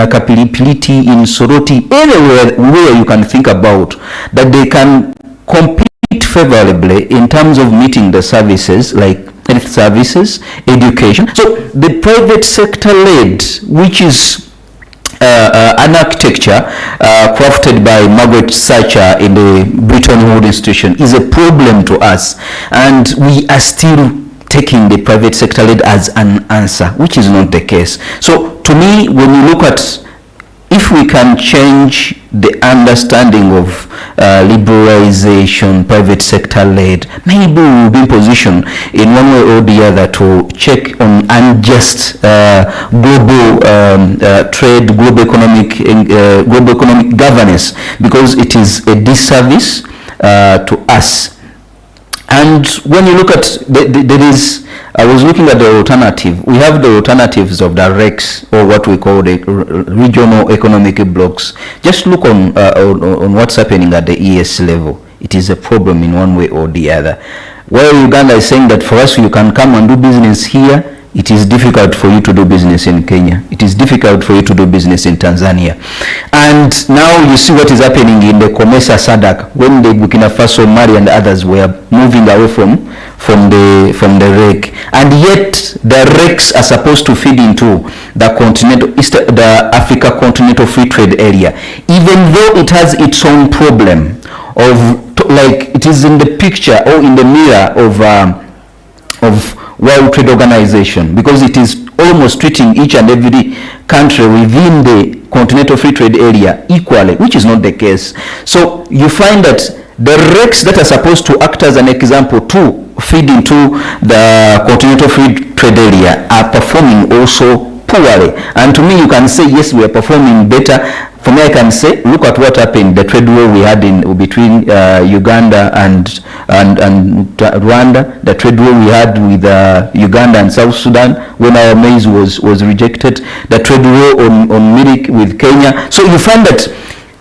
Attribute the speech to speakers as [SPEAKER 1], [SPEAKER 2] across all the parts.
[SPEAKER 1] Kapilipiliti, in Soroti, anywhere where you can think about, that they can compete favorably in terms of meeting the services like health services, education. So the private sector led, which is an architecture crafted by Margaret Thatcher in the Bretton Woods institution, is a problem to us, and we are still taking the private sector led as an answer, which is not the case. So to me, when you look at, if we can change the understanding of liberalization, private sector led, maybe we will be in position in one way or the other to check on unjust global trade, global economic governance, because it is a disservice to us. And when you look at, there is, I was looking at the alternative. We have the alternatives of the RECs, or what we call the regional economic blocks. Just look on what's happening at the ES level. It is a problem in one way or the other. While Uganda is saying that for us, you can come and do business here, it is difficult for you to do business in Kenya. It is difficult for you to do business in Tanzania. And now you see what is happening in the COMESA SADC, when the Burkina Faso, Mali and others were moving away from the REC. And yet the RECs are supposed to feed into the Africa Continental Free Trade Area, even though it has its own problem of, like, it is in the picture or in the mirror of World Trade Organization, because it is almost treating each and every country within the Continental Free Trade Area equally, which is not the case. So you find that the RECs that are supposed to act as an example to feed into the Continental Free Trade Area are performing also poorly. And to me, you can say, yes, we are performing better. For me, I can say, look at what happened, the trade war we had between Uganda and Rwanda, the trade war we had with Uganda and South Sudan when our maize was rejected, the trade war on milk with Kenya. So you find that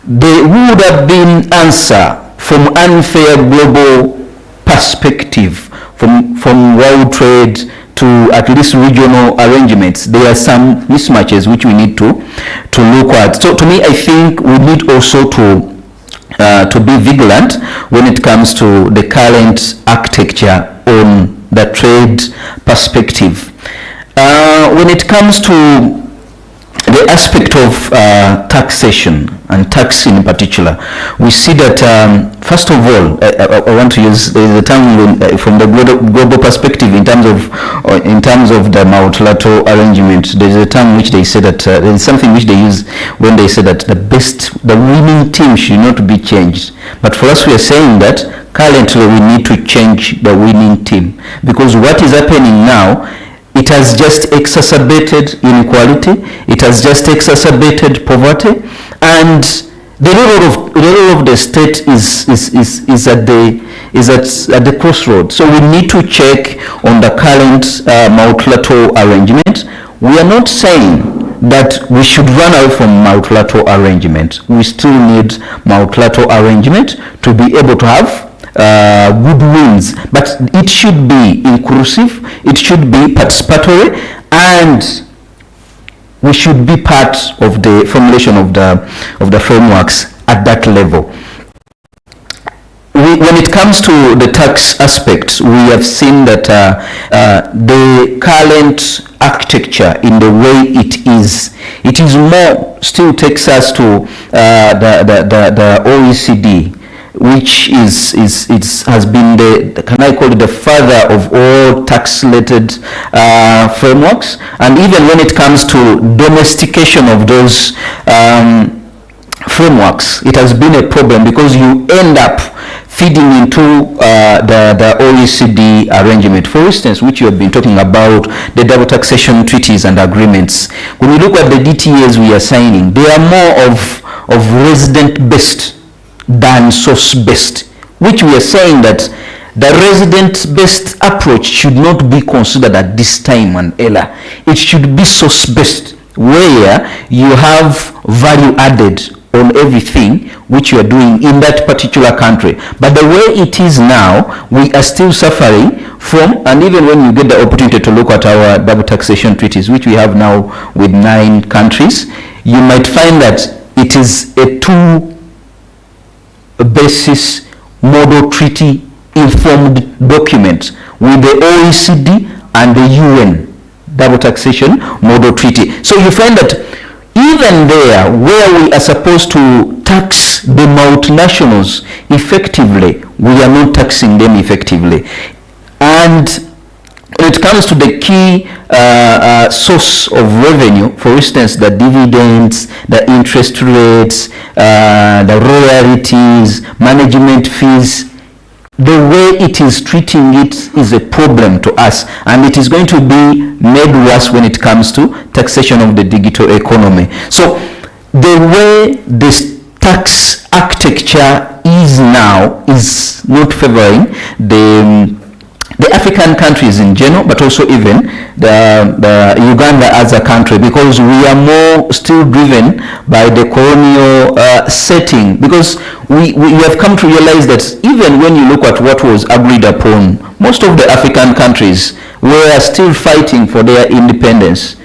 [SPEAKER 1] there would have been answer from unfair global perspective, from world trade to at least regional arrangements. There are some mismatches which we need to look at. So to me, I think we need also to be vigilant when it comes to the current architecture on the trade perspective. When it comes to the aspect of taxation and tax in particular, we see that first of all, I want to use the term from the global perspective in terms of the multilateral arrangement. There is a term which they say that there is something which they use when they say that the winning team should not be changed. But for us, we are saying that currently we need to change the winning team, because what is happening now, it has just exacerbated inequality, it has just exacerbated poverty, and the role of the state is at the crossroads. So we need to check on the current multilateral arrangement. We are not saying that we should run away from multilateral arrangement. We still need multilateral arrangement to be able to have good wins, but it should be inclusive, it should be participatory, and we should be part of the formulation of the frameworks at that level. When it comes to the tax aspect, we have seen that the current architecture in the way it is more, still takes us to the OECD, which has been can I call it the father of all tax-related frameworks. And even when it comes to domestication of those frameworks, it has been a problem, because you end up feeding into the OECD arrangement, for instance, which you have been talking about, the double taxation treaties and agreements. When you look at the DTAs we are signing, they are more of resident-based than source-based, which we are saying that the resident-based approach should not be considered at this time an error. It should be source-based, where you have value added on everything which you are doing in that particular country. But the way it is now, we are still suffering from, and even when you get the opportunity to look at our double taxation treaties, which we have now with 9 countries, you might find that it is a two-basis model treaty informed document with the OECD and the UN double taxation model treaty. So you find that even there where we are supposed to tax the multinationals effectively, we are not taxing them effectively. And when it comes to the key source of revenue, for instance, the dividends, the interest rates, the royalties, management fees, the way it is treating it is a problem to us, and it is going to be made worse when it comes to taxation of the digital economy. So the way this tax architecture is now is not favoring the African countries in general, but also even the Uganda as a country, because we are more still driven by the colonial setting, because we have come to realize that even when you look at what was agreed upon, most of the African countries were still fighting for their independence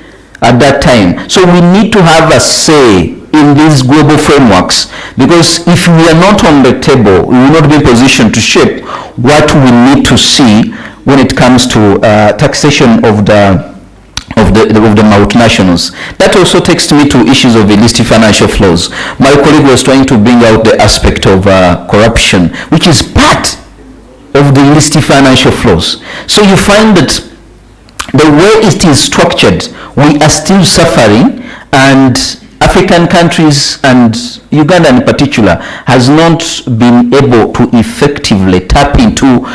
[SPEAKER 1] at that time. So we need to have a say in these global frameworks, because if we are not on the table, we will not be in position to shape what we need to see when it comes to taxation of the multinationals. That also takes me to issues of illicit financial flows. My colleague was trying to bring out the aspect of corruption, which is part of the illicit financial flows. So you find that the way it is structured, we are still suffering, and African countries and Uganda in particular has not been able to effectively tap into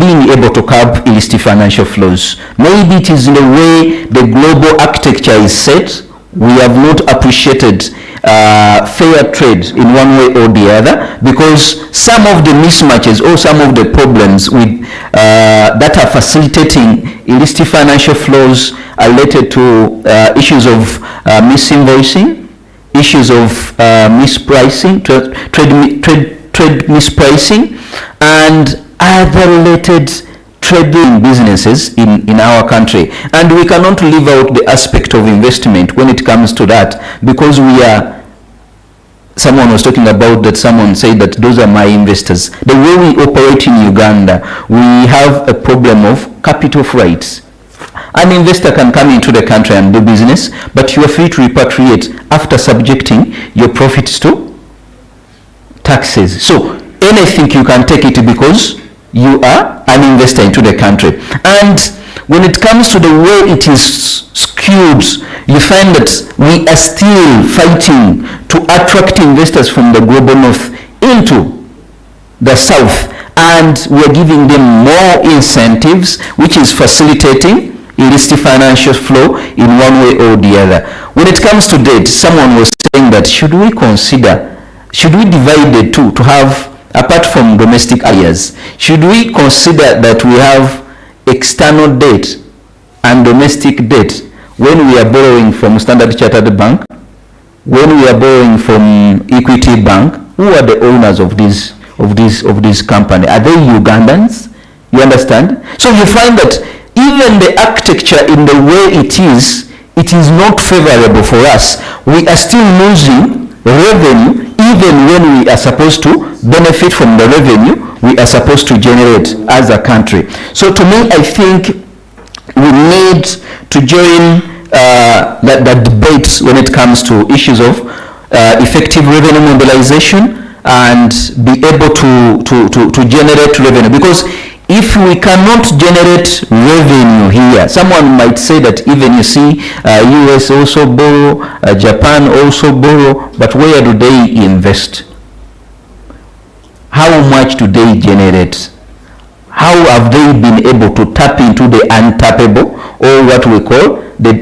[SPEAKER 1] being able to curb illicit financial flows. Maybe it is in the way the global architecture is set. We have not appreciated fair trade in one way or the other, because some of the mismatches or some of the problems with that are facilitating illicit financial flows are related to issues of misinvoicing, issues of mispricing, trade mispricing, and other related trading businesses in our country. And we cannot leave out the aspect of investment when it comes to that, because we are, someone was talking about that, someone said that those are my investors. The way we operate in Uganda, we have a problem of capital flights. An investor can come into the country and do business, but you are free to repatriate after subjecting your profits to taxes. So anything you can take it because you are an investor into the country. And when it comes to the way it is skewed, you find that we are still fighting to attract investors from the global north into the south, and we are giving them more incentives, which is facilitating illicit financial flow in one way or the other. When it comes to debt, someone was saying that should we divide the two to have, apart from domestic alias, should we consider that we have external debt and domestic debt when we are borrowing from Standard Chartered Bank, when we are borrowing from Equity Bank? Who are the owners of this company? Are they Ugandans? You understand? So you find that even the architecture in the way it is not favorable for us. We are still losing revenue even when we are supposed to benefit from the revenue we are supposed to generate as a country. So to me, I think we need to join that debate when it comes to issues of effective revenue mobilization and be able to generate revenue, because if we cannot generate revenue here, someone might say that even you see US also borrow, Japan also borrow, but where do they invest? How much do they generate? How have they been able to tap into the untappable, or what we call the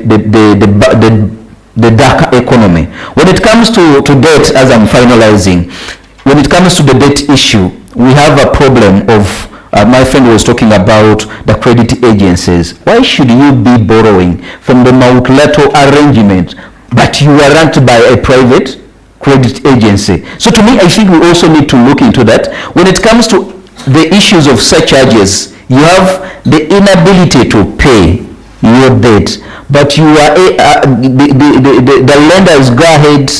[SPEAKER 1] dark economy? When it comes to debt, as I'm finalizing, when it comes to the debt issue, we have a problem of my friend was talking about the credit agencies. Why should you be borrowing from the multilateral arrangement, but you are run by a private credit agency? So to me, I think we also need to look into that. When it comes to the issues of surcharges, you have the inability to pay your debt, but you are the lenders go ahead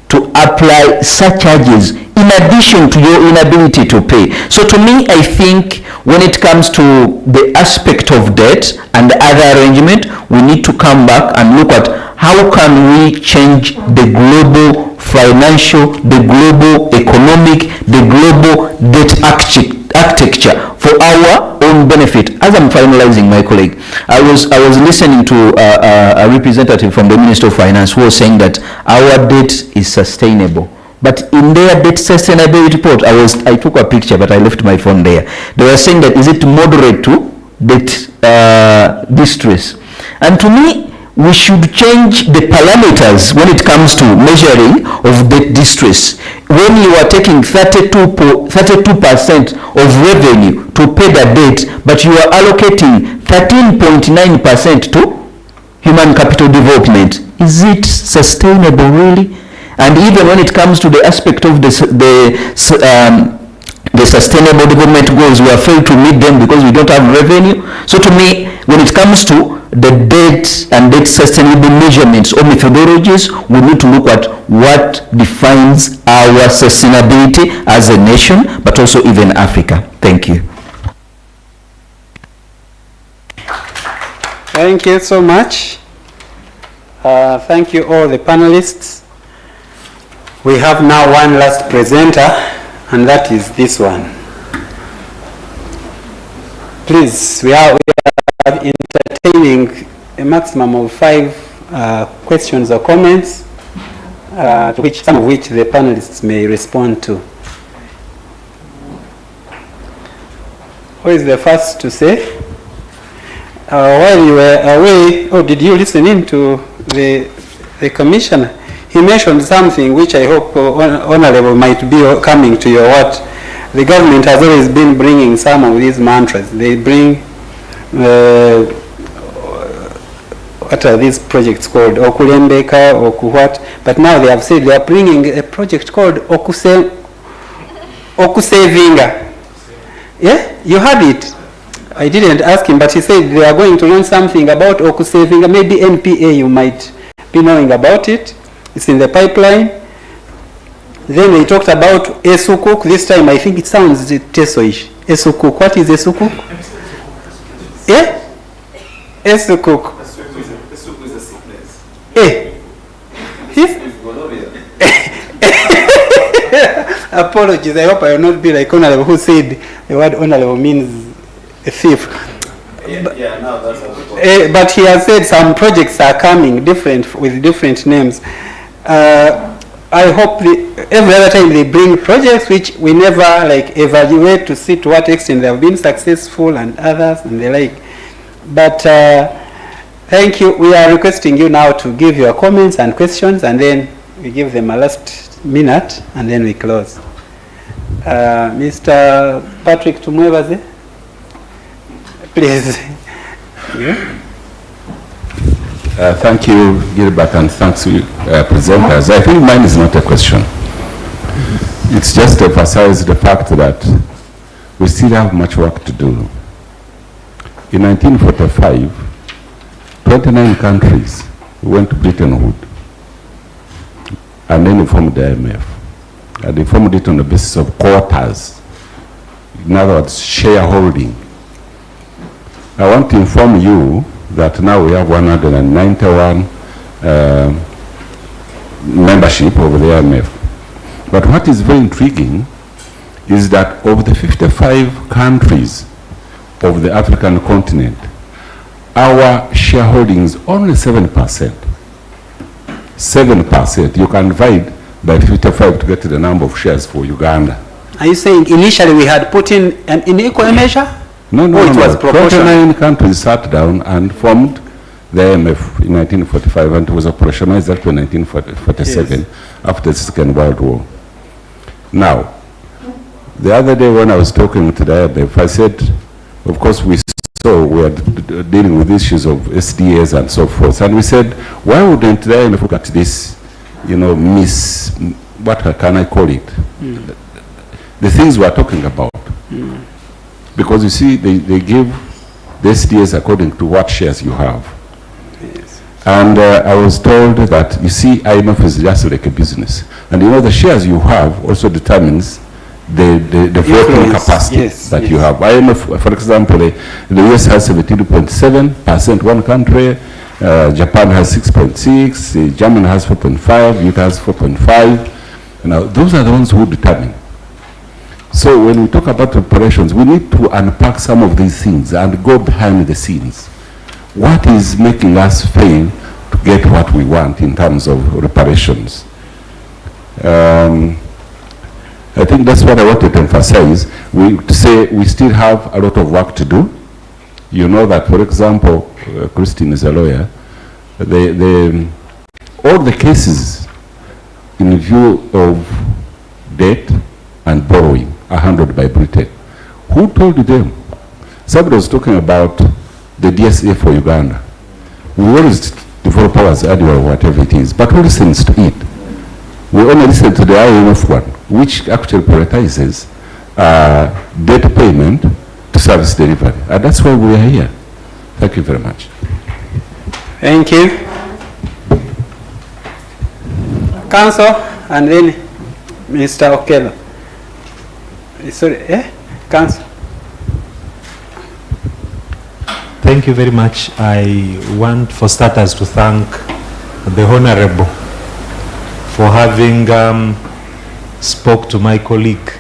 [SPEAKER 1] to apply surcharges in addition to your inability to pay. So to me, I think when it comes to the aspect of debt and the other arrangement, we need to come back and look at how can we change the global financial, the global economic, the global debt architecture for our own benefit. As I'm finalizing, my colleague, I was listening to a representative from the Minister of Finance who was saying that our debt is sustainable. But in their debt sustainability report, I took a picture, but I left my phone there. They were saying that is it moderate to debt distress? And to me, we should change the parameters when it comes to measuring of debt distress. When you are taking 32% of revenue to pay the debt, but you are allocating 13.9% to human capital development, is it sustainable really? And even when it comes to the aspect of the sustainable development goals, we are failed to meet them because we don't have revenue. So to me, when it comes to the debt and debt sustainable measurements or methodologies, we need to look at what defines our sustainability as a nation, but also even Africa. Thank you.
[SPEAKER 2] Thank you so much. Thank you all the panelists. We have now one last presenter, and that is this one. Please, we are entertaining a maximum of 5 questions or comments, to some of which the panelists may respond to. Who is the first to say? While you were away, did you listen in to the commissioner? He mentioned something which I hope Honorable might be coming to your what. The government has always been bringing some of these mantras. They bring, what are these projects called? Okulembeka, Okuwhat. But now they have said they are bringing a project called Okusevinga. Yeah, you heard it. I didn't ask him, but he said they are going to learn something about Okusevinga. Maybe NPA, you might be knowing about it. It's in the pipeline. Then they talked about Esukuk. This time I think it sounds Teso-ish. Esukuk. What is Esukuk? Yeah? Esukuk.
[SPEAKER 3] Esukuk is a sickness.
[SPEAKER 2] Eh? Apologies. I hope I will not be like Honorable who said the word Honorable means a thief.
[SPEAKER 3] Yeah, now that's how
[SPEAKER 2] but he has said some projects are coming with different names. I hope every other time they bring projects which we never evaluate to see to what extent they have been successful and others and the like. But thank you. We are requesting you now to give your comments and questions, and then we give them a last minute and then we close. Mr. Patrick Tumwebaze, please. Yeah.
[SPEAKER 4] Thank you, Gilbert, and thanks to presenters. I think mine is not a question. It's just to emphasize the fact that we still have much work to do. In 1945, 29 countries went to Bretton Woods, and then they formed the IMF. And they formed it on the basis of quotas. In other words, shareholding. I want to inform you that now we have 191 membership of the IMF. But what is very intriguing is that of the 55 countries of the African continent, our shareholding is only 7%. 7%. You can divide by 55 to get the number of shares for Uganda.
[SPEAKER 2] Are you saying initially we had put in an unequal measure?
[SPEAKER 4] No,
[SPEAKER 2] it was proportional.
[SPEAKER 4] 29 countries sat down and formed the IMF in 1945, and it was operationalized up to 1947, yes, after the Second World War. Now, the other day when I was talking to the IMF, I said, of course we saw we are dealing with issues of SDAs and so forth, and we said, why wouldn't the IMF look at this, what can I call it? The things we are talking about. Because you see, they give the SDAs according to what shares you have. And I was told that, you see, IMF is just like a business. And you know, the shares you have also determines the voting capacity that you have. IMF, for example, the US has 17.7%, one country, Japan has 6.6, Germany has 4.5, Utah has 4.5. Now, those are the ones who determine. So when we talk about reparations, we need to unpack some of these things and go behind the scenes. What is making us fail to get what we want in terms of reparations? I think that's what I wanted to emphasize. To say we still have a lot of work to do. You know that, for example, Christine is a lawyer. All the cases in view of debt and borrowing are handled by Britain. Who told them? Somebody was talking about the DSA for Uganda. We always develop ours annual, whatever it is, but who listens to it? We only listen to the IMF one, which actually prioritizes debt payment to service delivery. And that's why we are here. Thank you very much.
[SPEAKER 2] Thank you. Council, and then Mr. Okello. Sorry, Council.
[SPEAKER 5] Thank you very much. I want, for starters, to thank the Honorable for having spoke to my colleague,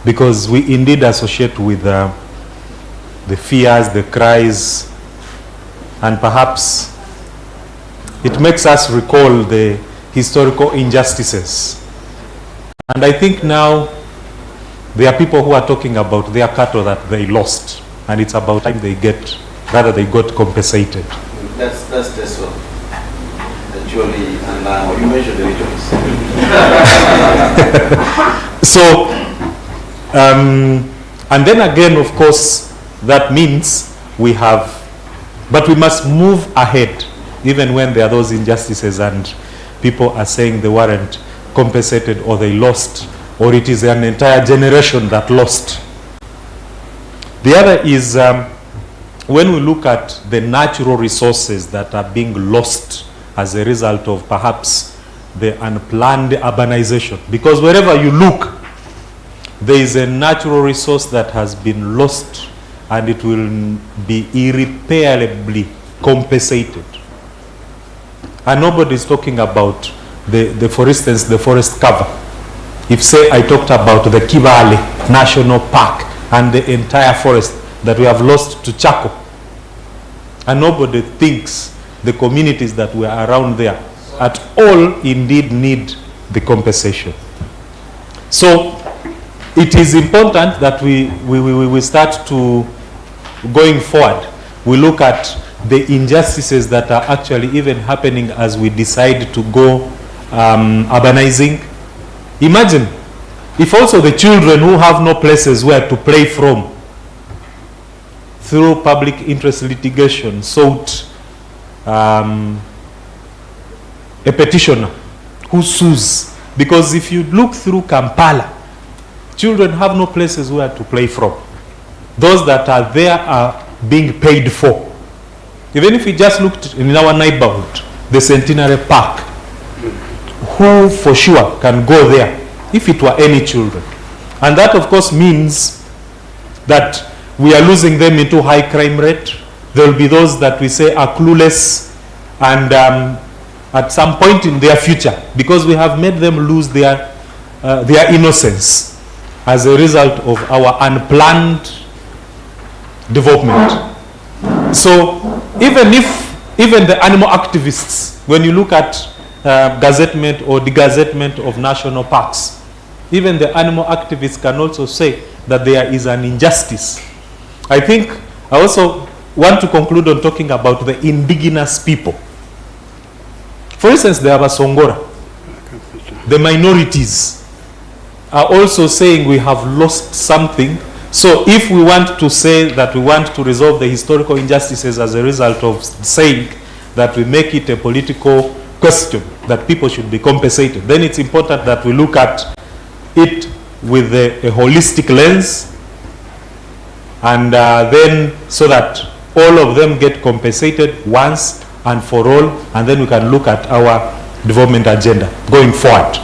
[SPEAKER 5] because we indeed associate with the fears, the cries, and perhaps it makes us recall the historical injustices. And I think now there are people who are talking about their cattle that they lost, and it's about time they got compensated.
[SPEAKER 3] That's this one. Actually, and you mentioned the regions.
[SPEAKER 5] So, and then again, of course, that means we have, but we must move ahead, even when there are those injustices and people are saying they weren't compensated or they lost, or it is an entire generation that lost. The other is when we look at the natural resources that are being lost as a result of perhaps the unplanned urbanization. Because wherever you look, there is a natural resource that has been lost and it will be irreparably compensated. And nobody is talking about, for instance, the forest cover. If, say, I talked about the Kibale National Park and the entire forest that we have lost to charcoal, and nobody thinks the communities that were around there at all indeed need the compensation. So it is important that we start to, going forward, we look at the injustices that are actually even happening as we decide to go urbanizing. Imagine if also the children who have no places where to play from, through public interest litigation, sought a petitioner who sues. Because if you look through Kampala, children have no places where to play from. Those that are there are being paid for. Even if we just looked in our neighborhood, the Centenary Park, who for sure can go there if it were any children? And that, of course, means that we are losing them into high crime rate. There will be those that we say are clueless and at some point in their future, because we have made them lose their innocence as a result of our unplanned development. So even the animal activists, when you look at gazettement or degazettement of national parks, even the animal activists can also say that there is an injustice. I think I also want to conclude on talking about the indigenous people. For instance, the Abasongora, the minorities are also saying we have lost something. So if we want to say that we want to resolve the historical injustices as a result of saying that we make it a political question, that people should be compensated, then it's important that we look at it with a holistic lens, and then so that all of them get compensated once and for all, and then we can look at our development agenda going forward.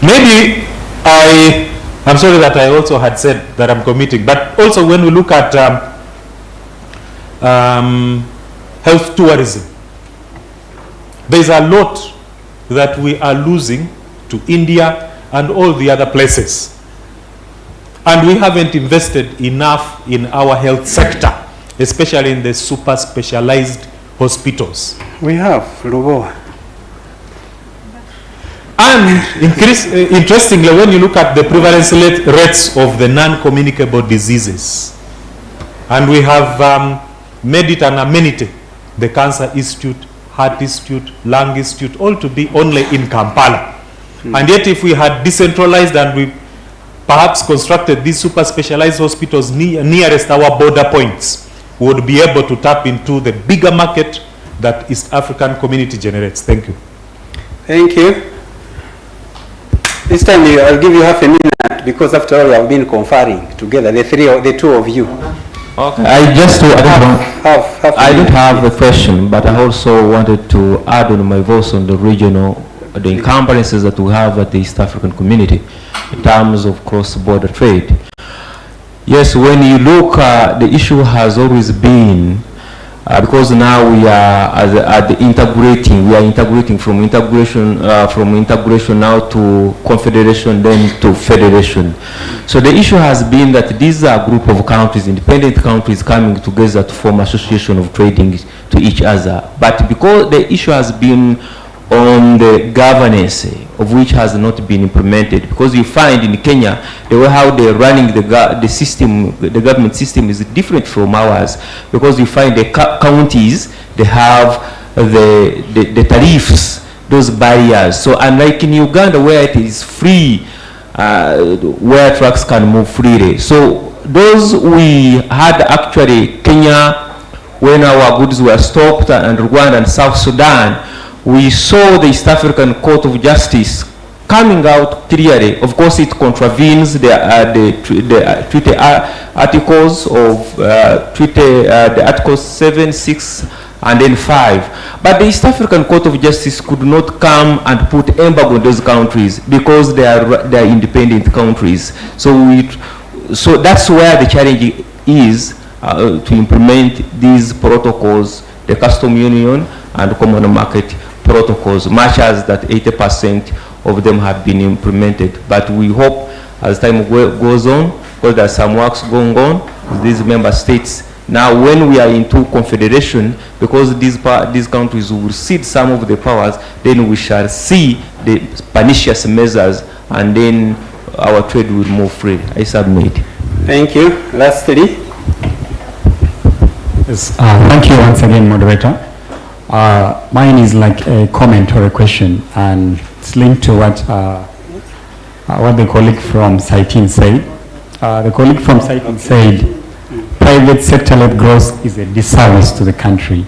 [SPEAKER 5] Maybe I'm sorry that I also had said that I'm committing, but also when we look at health tourism, there's a lot that we are losing to India and all the other places. And we haven't invested enough in our health sector, especially in the super specialized hospitals.
[SPEAKER 2] We have, Lubo.
[SPEAKER 5] And interestingly, when you look at the prevalence rates of the non-communicable diseases, and we have made it an amenity, the Cancer Institute, Heart Institute, Lung Institute, all to be only in Kampala. And yet if we had decentralized and we perhaps constructed these super specialized hospitals nearest our border points, we would be able to tap into the bigger market that East African community generates. Thank you.
[SPEAKER 2] Thank you. This time I'll give you half a minute because after all we have been conferring together, the two of you.
[SPEAKER 6] Okay. I don't have a question, but I also wanted to add on my voice on the regional, the encumbrances that we have at the East African community in terms of cross-border trade. Yes, when you look, the issue has always been because now we are integrating from integration now to confederation, then to federation. So the issue has been that these are a group of countries, independent countries coming together to form association of trading to each other. But because the issue has been on the governance of which has not been implemented, because you find in Kenya the way how they're running the system, the government system is different from ours, because you find the counties, they have the tariffs, those barriers. So unlike in Uganda where it is free, where trucks can move freely. So those we had actually Kenya when our goods were stopped, and Rwanda and South Sudan, we saw the East African Court of Justice coming out clearly. Of course, it contravenes the treaty articles of the Articles 7, 6, and then 5. But the East African Court of Justice could not come and put embargo on those countries because they are independent countries. So that's where the challenge is to implement these protocols, the custom union and common market protocols, much as that 80% of them have been implemented. But we hope as time goes on, because there's some works going on with these member states. Now when we are into confederation, because these countries will cede some of the powers, then we shall see the pernicious measures, and then our trade will move free. I submit.
[SPEAKER 2] Thank you. Lastly.
[SPEAKER 7] Yes, thank you once again, moderator. Mine is like a comment or a question, and it's linked to what the colleague from Saitin said. The colleague from Saitin said, private sector-led growth is a disservice to the country.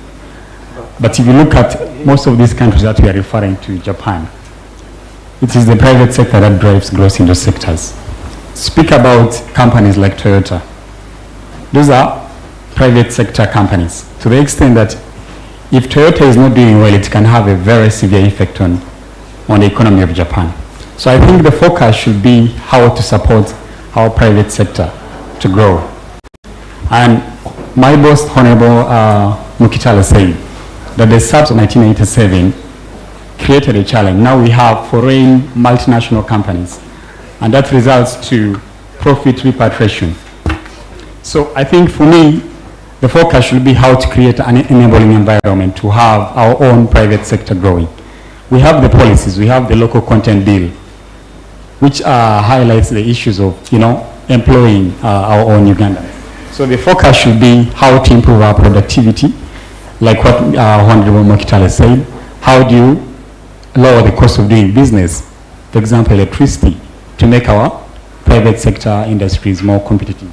[SPEAKER 7] But if you look at most of these countries that we are referring to, Japan, it is the private sector that drives growth in those sectors. Speak about companies like Toyota. Those are private sector companies, to the extent that if Toyota is not doing well, it can have a very severe effect on the economy of Japan. So I think the focus should be how to support our private sector to grow. And my boss, Honorable Mukitala, said that the SARS of 1987 created a challenge. Now we have foreign multinational companies, and that results to profit repatriation. So I think for me, the focus should be how to create an enabling environment to have our own private sector growing. We have the policies, we have the local content bill, which highlights the issues of, employing our own Ugandans. So the focus should be how to improve our productivity, like what Honorable Mokitale said. How do you lower the cost of doing business, for example, electricity, to make our private sector industries more competitive?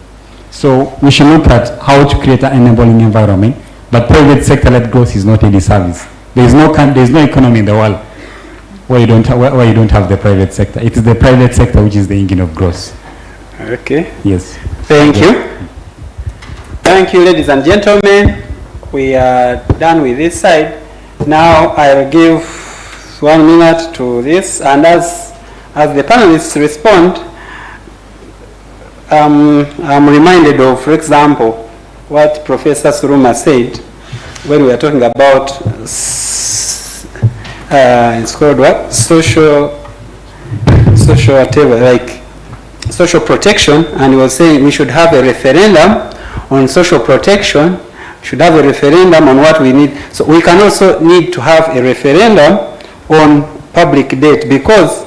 [SPEAKER 7] So we should look at how to create an enabling environment, but private sector-led growth is not a disservice. There is no economy in the world where you don't have the private sector. It is the private sector which is the engine of growth.
[SPEAKER 2] Okay.
[SPEAKER 7] Yes.
[SPEAKER 2] Thank you. Thank you, ladies and gentlemen. we are done with this side. Now I'll give 1 minute to this, and as the panelists respond, I'm reminded of, for example, what Professor Suruma said when we were talking about it's called what? Social whatever, like social protection, and he was saying we should have a referendum on social protection, should have a referendum on what we need. So we can also need to have a referendum on public debt, because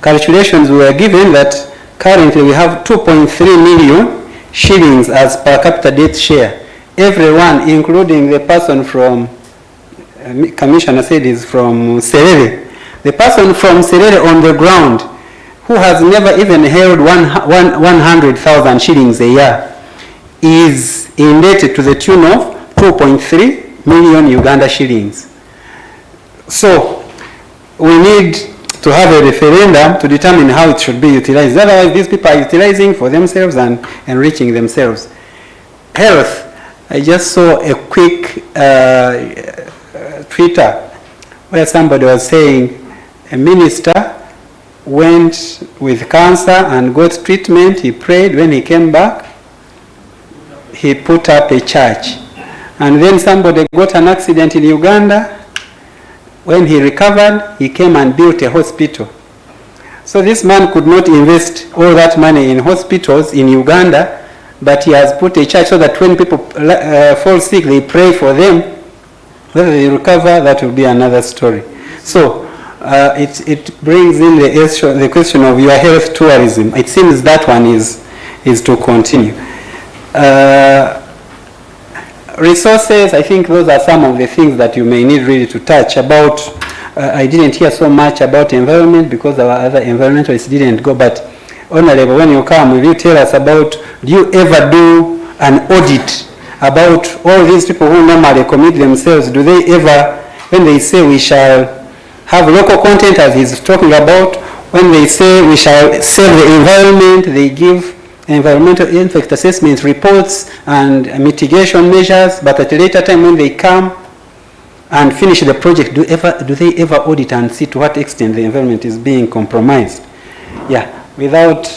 [SPEAKER 2] calculations were given that currently we have 2.3 million shillings as per capita debt share. Everyone, including the person from, Commissioner said is from Serere, the person from Serere on the ground, who has never even held 100,000 shillings a year, is indebted to the tune of 2.3 million Uganda shillings. So we need to have a referendum to determine how it should be utilized. Otherwise, these people are utilizing for themselves and enriching themselves. Health. I just saw a quick Twitter where somebody was saying a minister went with cancer and got treatment. He prayed. When he came back, he put up a church. And then somebody got an accident in Uganda. When he recovered, he came and built a hospital. So this man could not invest all that money in hospitals in Uganda, but he has put a church so that when people fall sick, they pray for them. Whether they recover, that will be another story. So it brings in the question of your health tourism. It seems that one is to continue. Resources, I think those are some of the things that you may need really to touch about. I didn't hear so much about environment because our other environmentalists didn't go, but Honorable, when you come, will you tell us about, do you ever do an audit about all these people who normally commit themselves? Do they ever, when they say we shall have local content as he's talking about, when they say we shall save the environment, they give environmental impact assessment reports and mitigation measures, but at a later time when they come and finish the project, do they ever audit and see to what extent the environment is being compromised? Yeah, without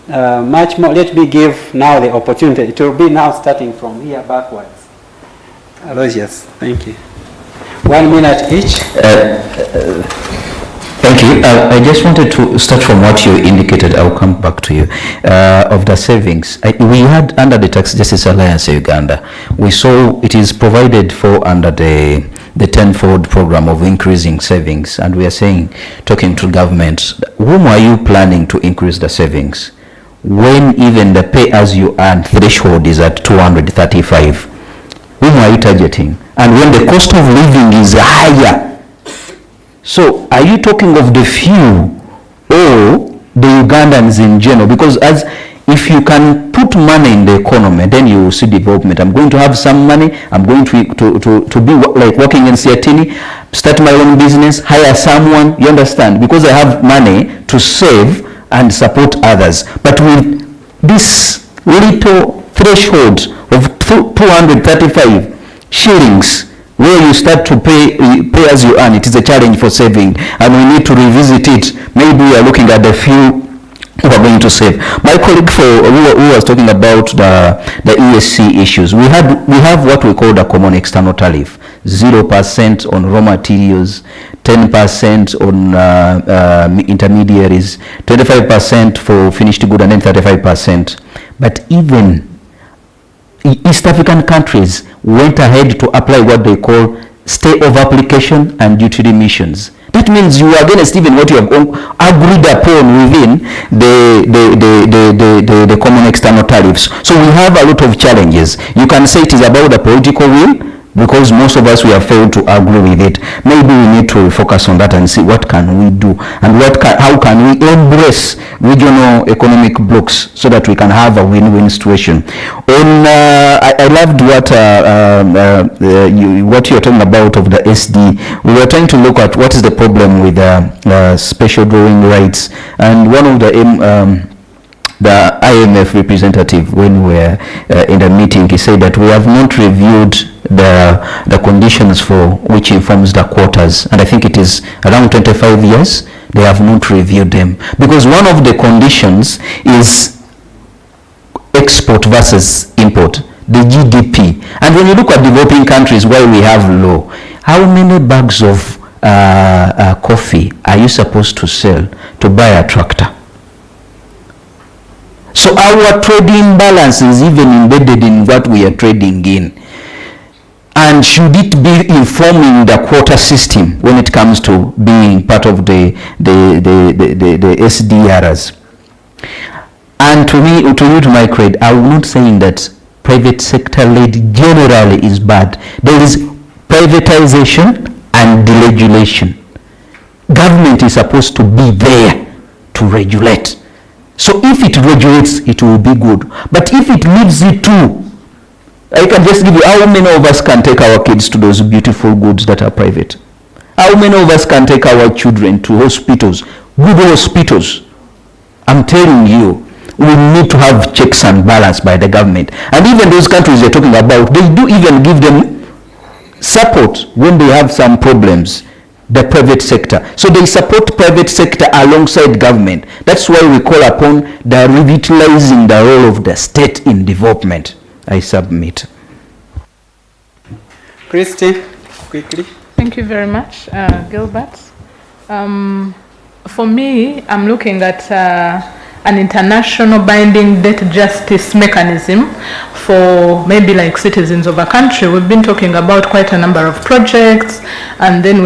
[SPEAKER 2] much more, let me give now the opportunity. It will be now starting from here backwards. Aloysius, thank you. 1 minute each.
[SPEAKER 1] Thank you. I just wanted to start from what you indicated. I'll come back to you. Of the savings, we had under the Tax Justice Alliance Uganda, we saw it is provided for under the tenfold program of increasing savings, and we are saying, talking to government, whom are you planning to increase the savings when even the pay-as-you-earn threshold is at 235? Whom are you targeting? And when the cost of living is higher. So are you talking of the few or the Ugandans in general? Because as if you can put money in the economy, then you will see development. I'm going to have some money. I'm going to be like working in Siatini, start my own business, hire someone. You understand? Because I have money to save and support others. But with this little threshold of 235 shillings, where you start to pay as you earn, it is a challenge for saving, and we need to revisit it. Maybe we are looking at the few who are going to save. My colleague who was talking about the ESC issues, we have what we call the common external tariff, 0% on raw materials, 10% on intermediaries, 25% for finished good, and then 35%. But even East African countries went ahead to apply what they call stay of application and duty remissions. That means you are against even what you have agreed upon within the common external tariffs. So we have a lot of challenges. You can say it is about the political will, because most of us, we have failed to agree with it. Maybe we need to focus on that and see what can we do, and how can we embrace regional economic blocks so that we can have a win-win situation. I loved what you're talking about of the SD. We were trying to look at what is the problem with special drawing rights, and one of the the IMF representative, when we were in the meeting, he said that we have not reviewed the conditions for which informs the quotas, and I think it is around 25 years they have not reviewed them, because one of the conditions is export versus import, the GDP. And when you look at developing countries where we have low, how many bags of coffee are you supposed to sell to buy a tractor? So our trading balance is even embedded in what we are trading in. And should it be informing the quota system when it comes to being part of the SDRs? And to me, to my credit, I'm not saying that private sector led generally is bad. There is privatization and deregulation. Government is supposed to be there to regulate. So if it regulates, it will be good. But if it leaves it to, I can just give you, how many of us can take our kids to those beautiful goods that are private? How many of us can take our children to hospitals, good hospitals? I'm telling you, we need to have checks and balance by the government. And even those countries you're talking about, they do even give them support when they have some problems, the private sector. So they support private sector alongside government. That's why we call upon the revitalizing the role of the state in development. I submit.
[SPEAKER 2] Christy, quickly.
[SPEAKER 8] Thank you very much, Gilbert. For me, I'm looking at an international binding debt justice mechanism for maybe like citizens of a country. We've been talking about quite a number of projects, and then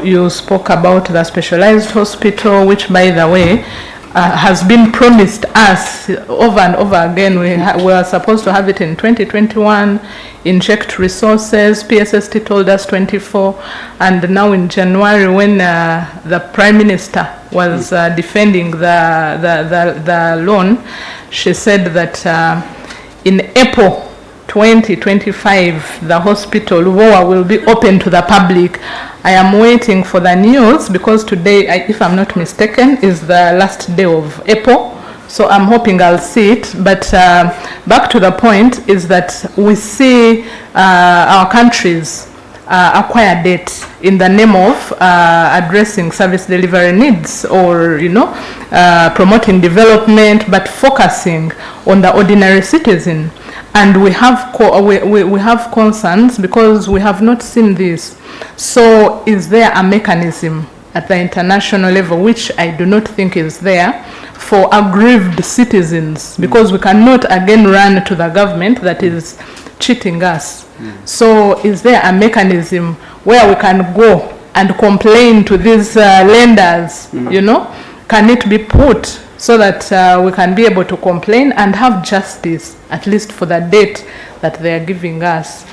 [SPEAKER 8] you spoke about the specialized hospital, which, by the way, has been promised us over and over again. We are supposed to have it in 2021, inject resources. PSST told us 24, and now in January, when the Prime Minister was defending the loan, she said that in April 2025, the hospital WOA will be open to the public. I am waiting for the news because today, if I'm not mistaken, is the last day of April. So I'm hoping I'll see it. But back to the point is that we see our countries acquire debt in the name of addressing service delivery needs, or promoting development, but focusing on the ordinary citizen. And we have we have concerns because we have not seen this. So is there a mechanism at the international level, which I do not think is there, for aggrieved citizens? Because we cannot again run to the government that is cheating us. So is there a mechanism where we can go and complain to these lenders? Can it be put so that we can be able to complain and have justice, at least for the debt that they are giving us?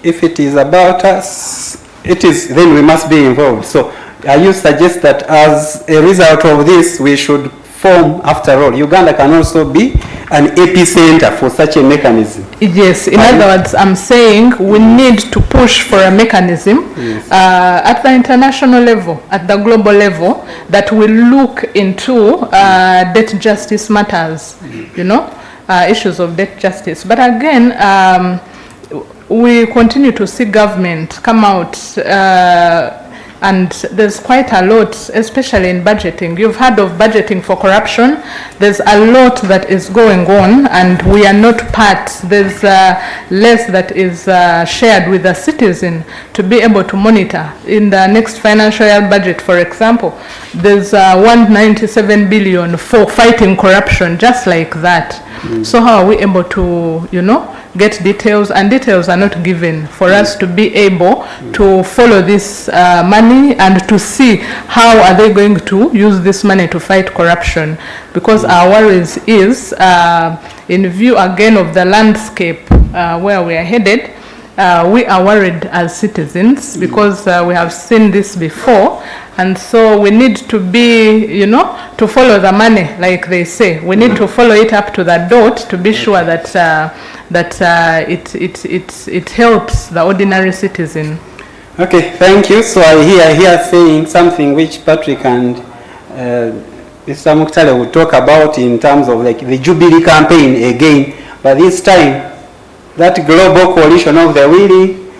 [SPEAKER 2] If it is about us, then we must be involved. So you suggest that as a result of this, we should form, after all, Uganda can also be an epicenter for such a mechanism.
[SPEAKER 8] Yes, in other words, I'm saying we need to push for a mechanism at the international level, at the global level, that will look into debt justice matters, issues of debt justice. But again, we continue to see government come out and there's quite a lot, especially in budgeting. You've heard of budgeting for corruption. There's a lot that is going on, and we are not part. There's less that is shared with the citizen to be able to monitor. In the next financial year budget, for example, there's 197 billion for fighting corruption, just like that. So how are we able to, get details? And details are not given for us to be able to follow this money and to see how are they going to use this money to fight corruption. Because our worries is, in view again of the landscape where we are headed, we are worried as citizens because we have seen this before, and so we need to be, to follow the money, like they say. We need to follow it up to the dot to be sure that it helps the ordinary citizen.
[SPEAKER 2] Okay, thank you. So I hear saying something which Patrick and Mr. Muktale will talk about in terms of like the Jubilee campaign again, but this time that global coalition of the willing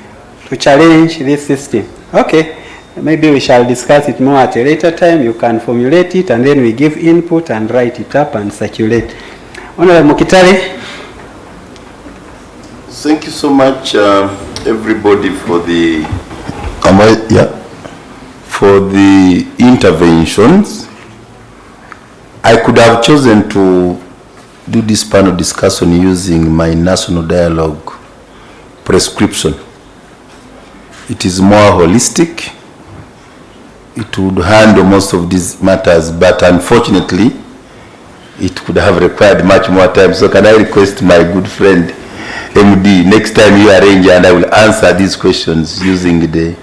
[SPEAKER 2] to challenge this system. Okay, maybe we shall discuss it more at a later time. You can formulate it and then we give input and write it up and circulate. Honorable Mukitale.
[SPEAKER 9] Thank you so much, everybody, for the interventions. I could have chosen to do this panel discussion using my national dialogue prescription. It is more holistic. It would handle most of these matters, but unfortunately, it could have required much more time. So can I request my good friend MD, next time you arrange, and I will answer these questions using the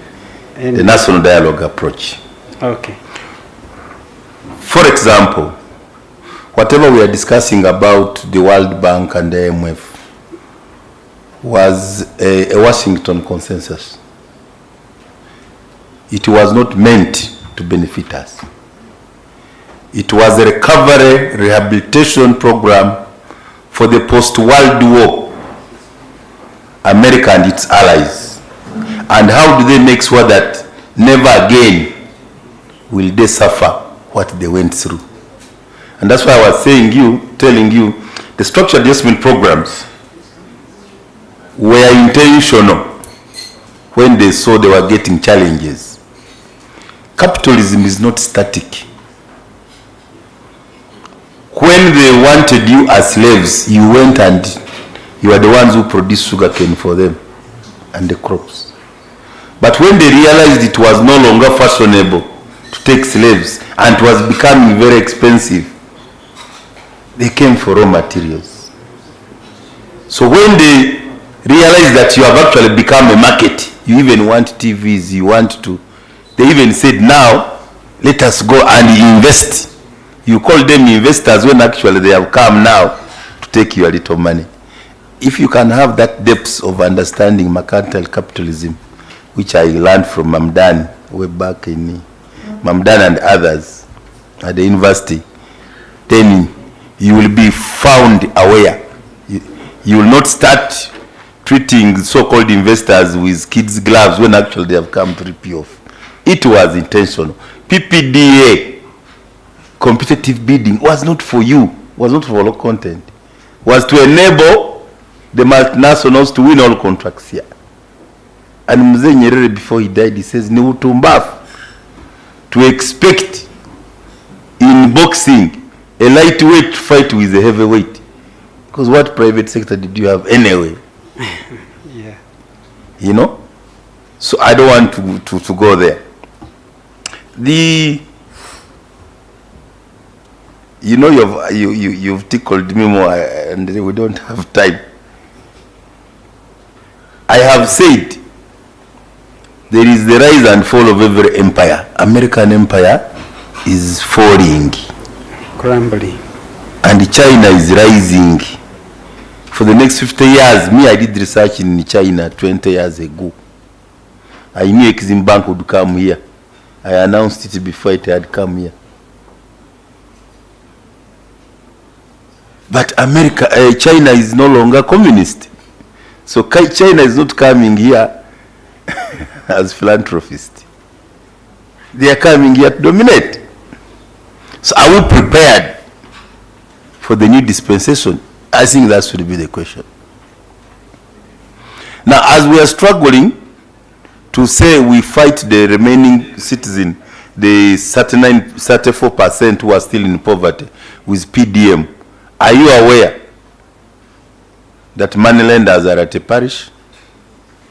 [SPEAKER 9] national dialogue approach.
[SPEAKER 2] Okay.
[SPEAKER 9] For example, whatever we are discussing about the World Bank and the IMF was a Washington consensus. It was not meant to benefit us. It was a recovery rehabilitation program for the post-World War America and its allies. And how do they make sure that never again will they suffer what they went through? And that's why I was telling you, the structural adjustment programs were intentional when they saw they were getting challenges. Capitalism is not static. When they wanted you as slaves, you went and you are the ones who produced sugarcane for them and the crops. But when they realized it was no longer fashionable to take slaves and it was becoming very expensive, they came for raw materials. So when they realized that you have actually become a market, you even want TVs, you want to, they even said, now let us go and invest. You call them investors when actually they have come now to take your little money. If you can have that depth of understanding mercantile capitalism, which I learned from Mamdan way back in Mamdan and others at the university, then you will be found aware. You will not start treating so-called investors with kids' gloves when actually they have come to rip you off. It was intentional. PPDA, competitive bidding, was not for you, was not for local content, was to enable the multinationals to win all contracts here. And Mzee Nyerere, before he died, he says, ni utumbafu to expect in boxing a lightweight to fight with a heavyweight. Because what private sector did you have anyway?
[SPEAKER 2] Yeah.
[SPEAKER 9] You know? So I don't want to go there. You know, you've tickled me more and we don't have time. I have said there is the rise and fall of every empire. American empire is falling.
[SPEAKER 2] Crumbling.
[SPEAKER 9] And China is rising. For the next 50 years, I did research in China 20 years ago. I knew Exim Bank would come here. I announced it before it had come here. But China is no longer communist. So China is not coming here as philanthropists. They are coming here to dominate. So are we prepared for the new dispensation? I think that should be the question. Now, as we are struggling to say we fight the remaining citizen, the 34% who are still in poverty with PDM, are you aware that money lenders are at a parish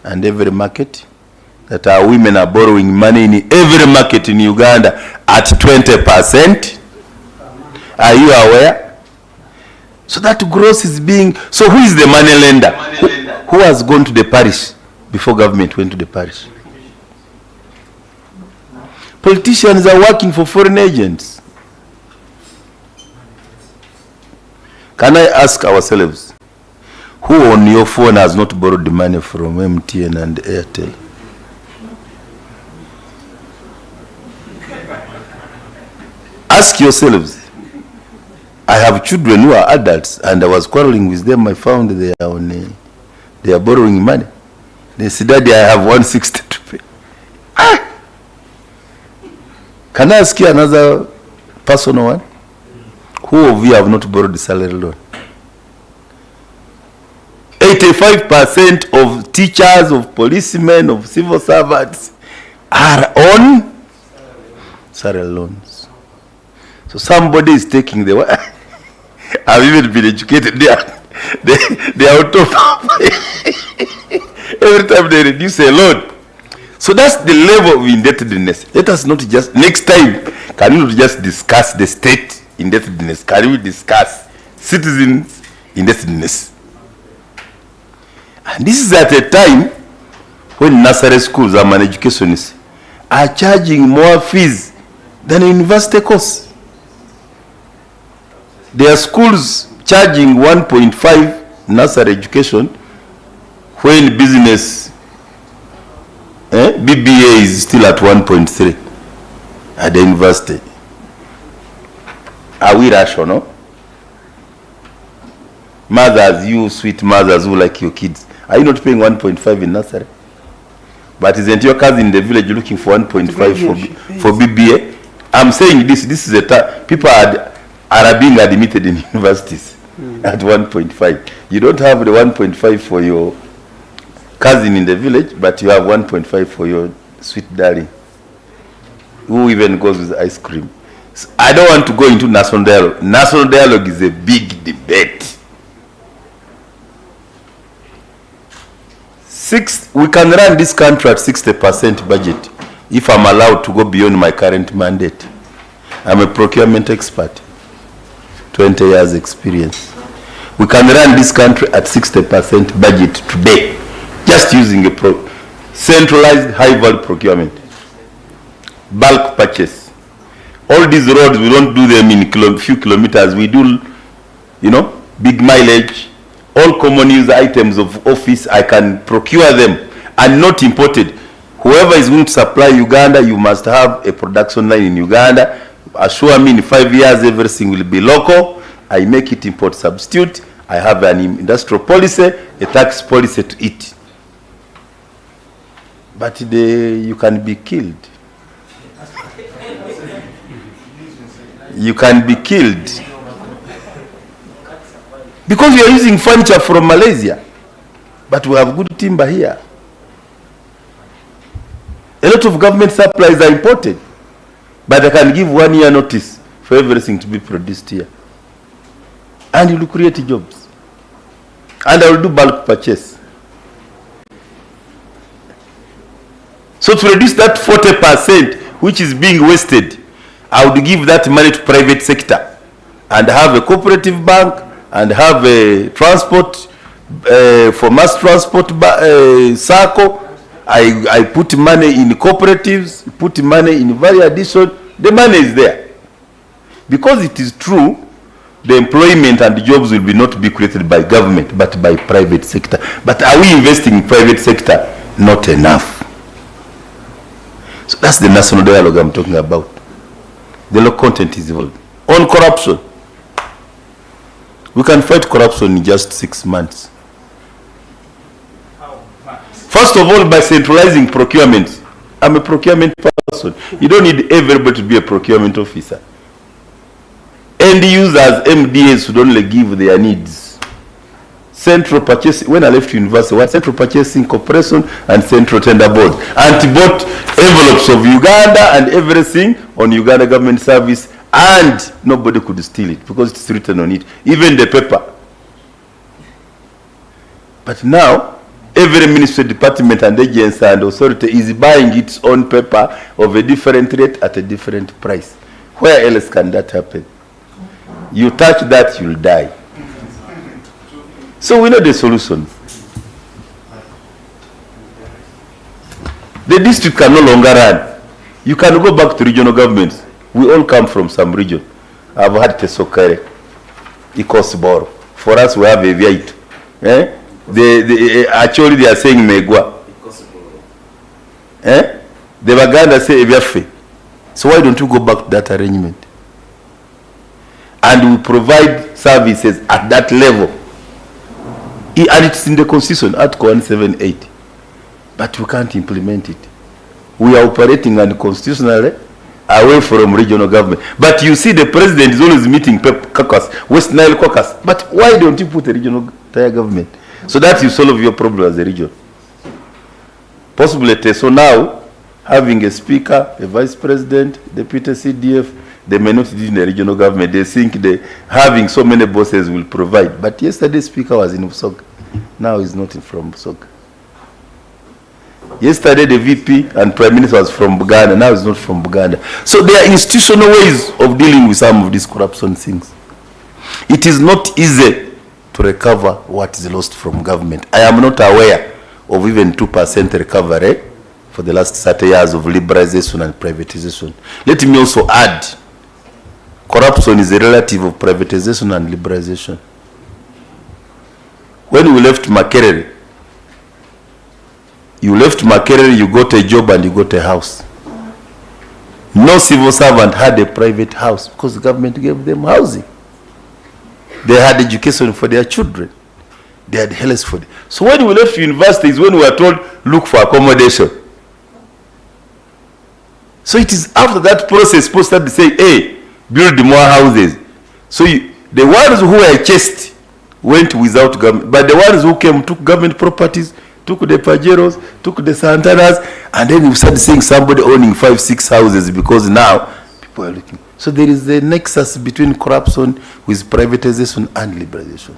[SPEAKER 9] and every market? That our women are borrowing money in every market in Uganda at 20%? Are you aware? So that growth is being... So who is the money lender? Who has gone to the parish before government went to the parish? Politicians are working for foreign agents. Can I ask ourselves, who on your phone has not borrowed the money from MTN and Airtel? Ask yourselves. I have children who are adults, and I was quarreling with them. I found they are borrowing money. They said, Daddy, I have 160 to pay. Can I ask you another personal one? Who of you have not borrowed the salary loan? 85% of teachers, of policemen, of civil servants are on salary loans. So somebody is taking the one. I've even been educated there. They are on top. Every time they reduce a loan. So that's the level of indebtedness. Let us not just, next time, can we not just discuss the state indebtedness? Can we discuss citizens indebtedness? And this is at a time when nursery schools and educationists are charging more fees than a university course. There are schools charging 1.5 nursery education when business BBA is still at 1.3 at the university. Are we rational? Mothers, you sweet mothers who like your kids, are you not paying 1.5 in nursery? But isn't your cousin in the village looking for 1.5 for BBA? I'm saying this is a time people are being admitted in universities at 1.5. You don't have the 1.5 for your cousin in the village, but you have 1.5 for your sweet darling, who even goes with ice cream. So I don't want to go into national dialogue. National dialogue is a big debate. We can run this country at 60% budget if I'm allowed to go beyond my current mandate. I'm a procurement expert, 20 years experience. We can run this country at 60% budget today, just using a centralized high-value procurement, bulk purchase. All these roads, we don't do them in few kilometers. We do, big mileage. All common use items of office, I can procure them and not imported. Whoever is going to supply Uganda, you must have a production line in Uganda. Assure me in 5 years everything will be local. I make it import substitute. I have an industrial policy, a tax policy to it. But you can be killed. You can be killed. Because we are using furniture from Malaysia. But we have good timber here. A lot of government supplies are imported. But I can give 1 year notice for everything to be produced here. And it will create jobs. And I will do bulk purchase. So to reduce that 40% which is being wasted, I would give that money to private sector and have a cooperative bank and have a transport for mass transport circle. I put money in cooperatives, put money in value addition. The money is there. Because it is true, the employment and the jobs will not be created by government, but by private sector. But are we investing in private sector? Not enough. So that's the national dialogue I'm talking about. The law content is involved. On corruption, we can fight corruption in just 6 months. First of all, by centralizing procurement. I'm a procurement person. You don't need everybody to be a procurement officer. End users, MDAs should only give their needs. Central purchasing, when I left university, what Central Purchasing Corporation and Central Tender Board. And bought envelopes of Uganda and everything on Uganda government service, and nobody could steal it because it's written on it, even the paper. But now, every ministry, department and agency and authority is buying its own paper of a different rate at a different price. Where else can that happen? You touch that, you'll die. So we know the solution. The district can no longer run. You can go back to regional governments. We all come from some region. I've had Tesokere, Ikosboro. For us, we have a Viait. Actually, they are saying Megwa. The Baganda say Eviafe. So why don't you go back to that arrangement? and we provide services at that level. And it's in the Constitution, Article 178. But we can't implement it. We are operating unconstitutionally away from regional government. But you see the president is always meeting caucus, West Nile caucus. But why don't you put a regional tier government? So that you solve your problem as a region. Possibility. So now, having a speaker, a vice president, deputy CDF, they may not do in the regional government. They think having so many bosses will provide. But yesterday, speaker was in Busoga. Now he's not from Busoga. Yesterday, the VP and Prime Minister was from Uganda. Now he's not from Uganda. So there are institutional ways of dealing with some of these corruption things. It is not easy to recover what is lost from government. I am not aware of even 2% recovery for the last 30 years of liberalization and privatization. Let me also add, corruption is a relative of privatization and liberalization. When we left Makerere, you got a job and you got a house. No civil servant had a private house because the government gave them housing. They had education for their children. They had health for them. So when we left universities, when we were told, look for accommodation. So it is after that process, supposed to say, hey, build more houses. So the ones who were chased went without government, but the ones who came took government properties, took the Pajeros, took the Santanas, and then we started seeing somebody owning 5-6 houses because now people are looking. So there is a nexus between corruption with privatization and liberalization.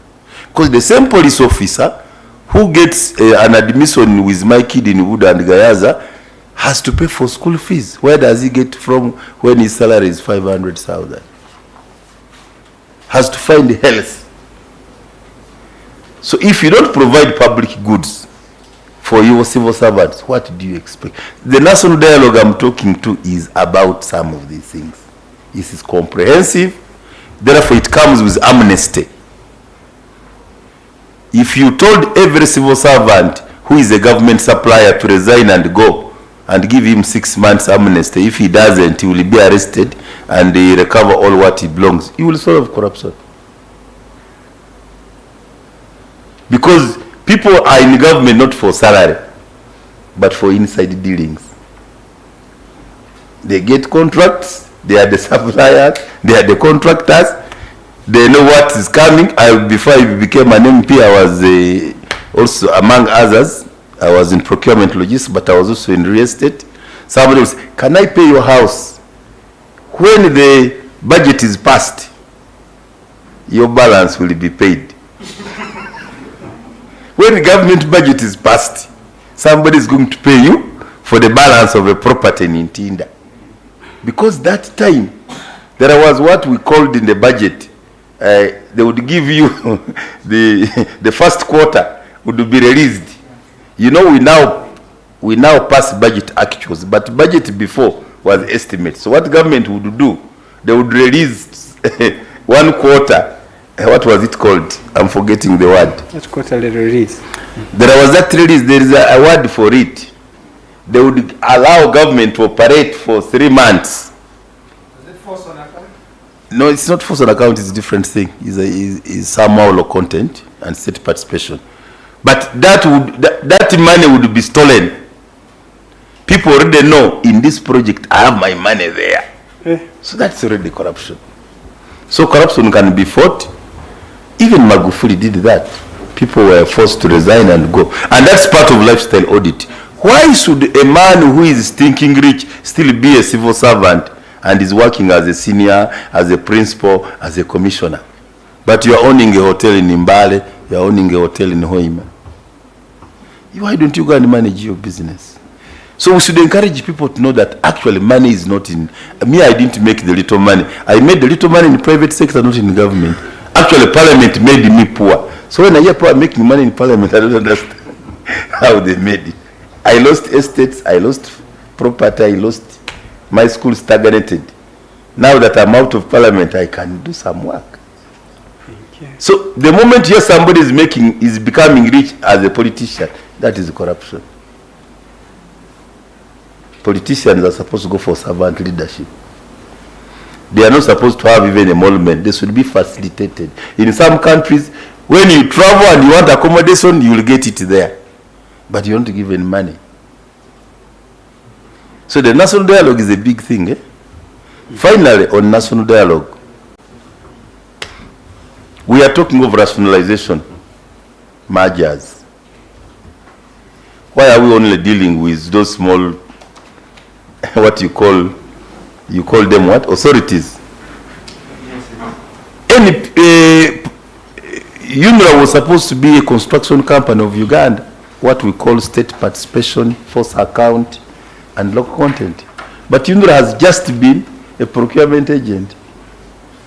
[SPEAKER 9] Because the same police officer who gets an admission with my kid in Wood and Gayaza has to pay for school fees. Where does he get from when his salary is 500,000? Has to find health. So if you don't provide public goods for your civil servants, what do you expect? The national dialogue I'm talking to is about some of these things. This is comprehensive. Therefore, it comes with amnesty. If you told every civil servant who is a government supplier to resign and go and give him 6 months amnesty, if he doesn't, he will be arrested and he recover all what he belongs, he will solve corruption. Because people are in government not for salary, but for inside dealings. They get contracts, they are the suppliers, they are the contractors, they know what is coming. Before I became an MP, I was also, among others, I was in procurement logistics, but I was also in real estate. Somebody was, can I pay your house? When the budget is passed, your balance will be paid. When the government budget is passed, somebody is going to pay you for the balance of a property in Ntinda. Because that time, there was what we called in the budget, they would give you the first quarter would be released. You know, we now pass budget actuals, but budget before was estimate. So what government would do, they would release 1 quarter. What was it called? I'm forgetting the word.
[SPEAKER 2] That's quarterly release.
[SPEAKER 9] There was that release. There is a word for it. They would allow government to operate for 3 months.
[SPEAKER 3] Is it force on account?
[SPEAKER 9] No, it's not force on account. It's a different thing. It's somehow low content and state participation. But that money would be stolen. People already know in this project I have my money there. So that's already corruption. So corruption can be fought. Even Magufuli did that. People were forced to resign and go. And that's part of lifestyle audit. Why should a man who is thinking rich still be a civil servant and is working as a senior, as a principal, as a commissioner? But you are owning a hotel in Mbale, you are owning a hotel in Hoima. Why don't you go and manage your business? So we should encourage people to know that actually money is not in... Me, I didn't make the little money. I made the little money in the private sector, not in the government. Actually, parliament made me poor. So when I hear people making money in parliament, I don't understand how they made it. I lost estates, I lost property, I lost... My school stagnated. Now that I'm out of parliament, I can do some work. So the moment here somebody is becoming rich as a politician, that is corruption. Politicians are supposed to go for servant leadership. They are not supposed to have even emolument. They should be facilitated. In some countries, when you travel and you want accommodation, you will get it there. But you don't give any money. So the national dialogue is a big thing. Finally, on national dialogue, we are talking of rationalization, mergers. Why are we only dealing with those small, what you call them what? Authorities. UNRWA was supposed to be a construction company of Uganda, what we call state participation, force account, and local content. But UNRWA has just been a procurement agent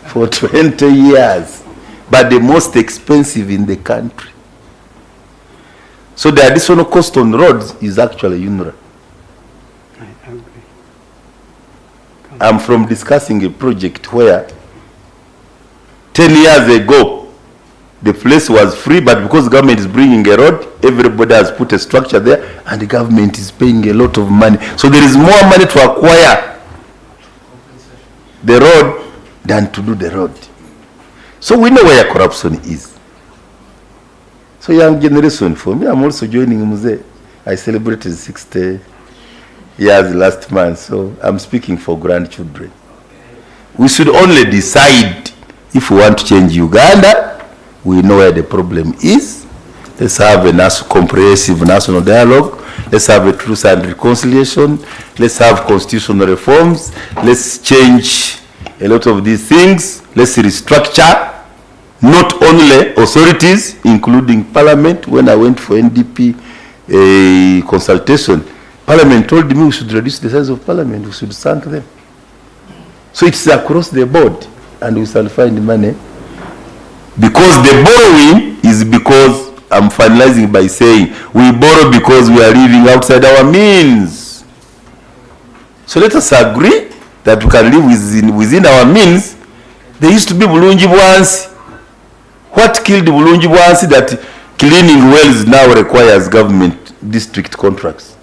[SPEAKER 9] for 20 years, but the most expensive in the country. So the additional cost on roads is actually UNRWA.
[SPEAKER 2] I agree.
[SPEAKER 9] I'm from discussing a project where 10 years ago, the place was free, but because the government is bringing a road, everybody has put a structure there, and the government is paying a lot of money. So there is more money to acquire the road than to do the road. So we know where corruption is. So young generation, for me, I'm also joining Muse. I celebrated 60 years last month, so I'm speaking for grandchildren. We should only decide if we want to change Uganda. We know where the problem is. Let's have a comprehensive national dialogue. Let's have a truth and reconciliation. Let's have constitutional reforms. Let's change a lot of these things. Let's restructure not only authorities, including Parliament. When I went for NDP consultation, Parliament told me we should reduce the size of Parliament. We should thank them. So it's across the board, and we shall find money. Because the borrowing is because, I'm finalizing by saying, we borrow because we are living outside our means. So let us agree that we can live within our means. There used to be Bulungi Bwansi. What killed Bulungi Bwansi that cleaning wells now requires government district contracts?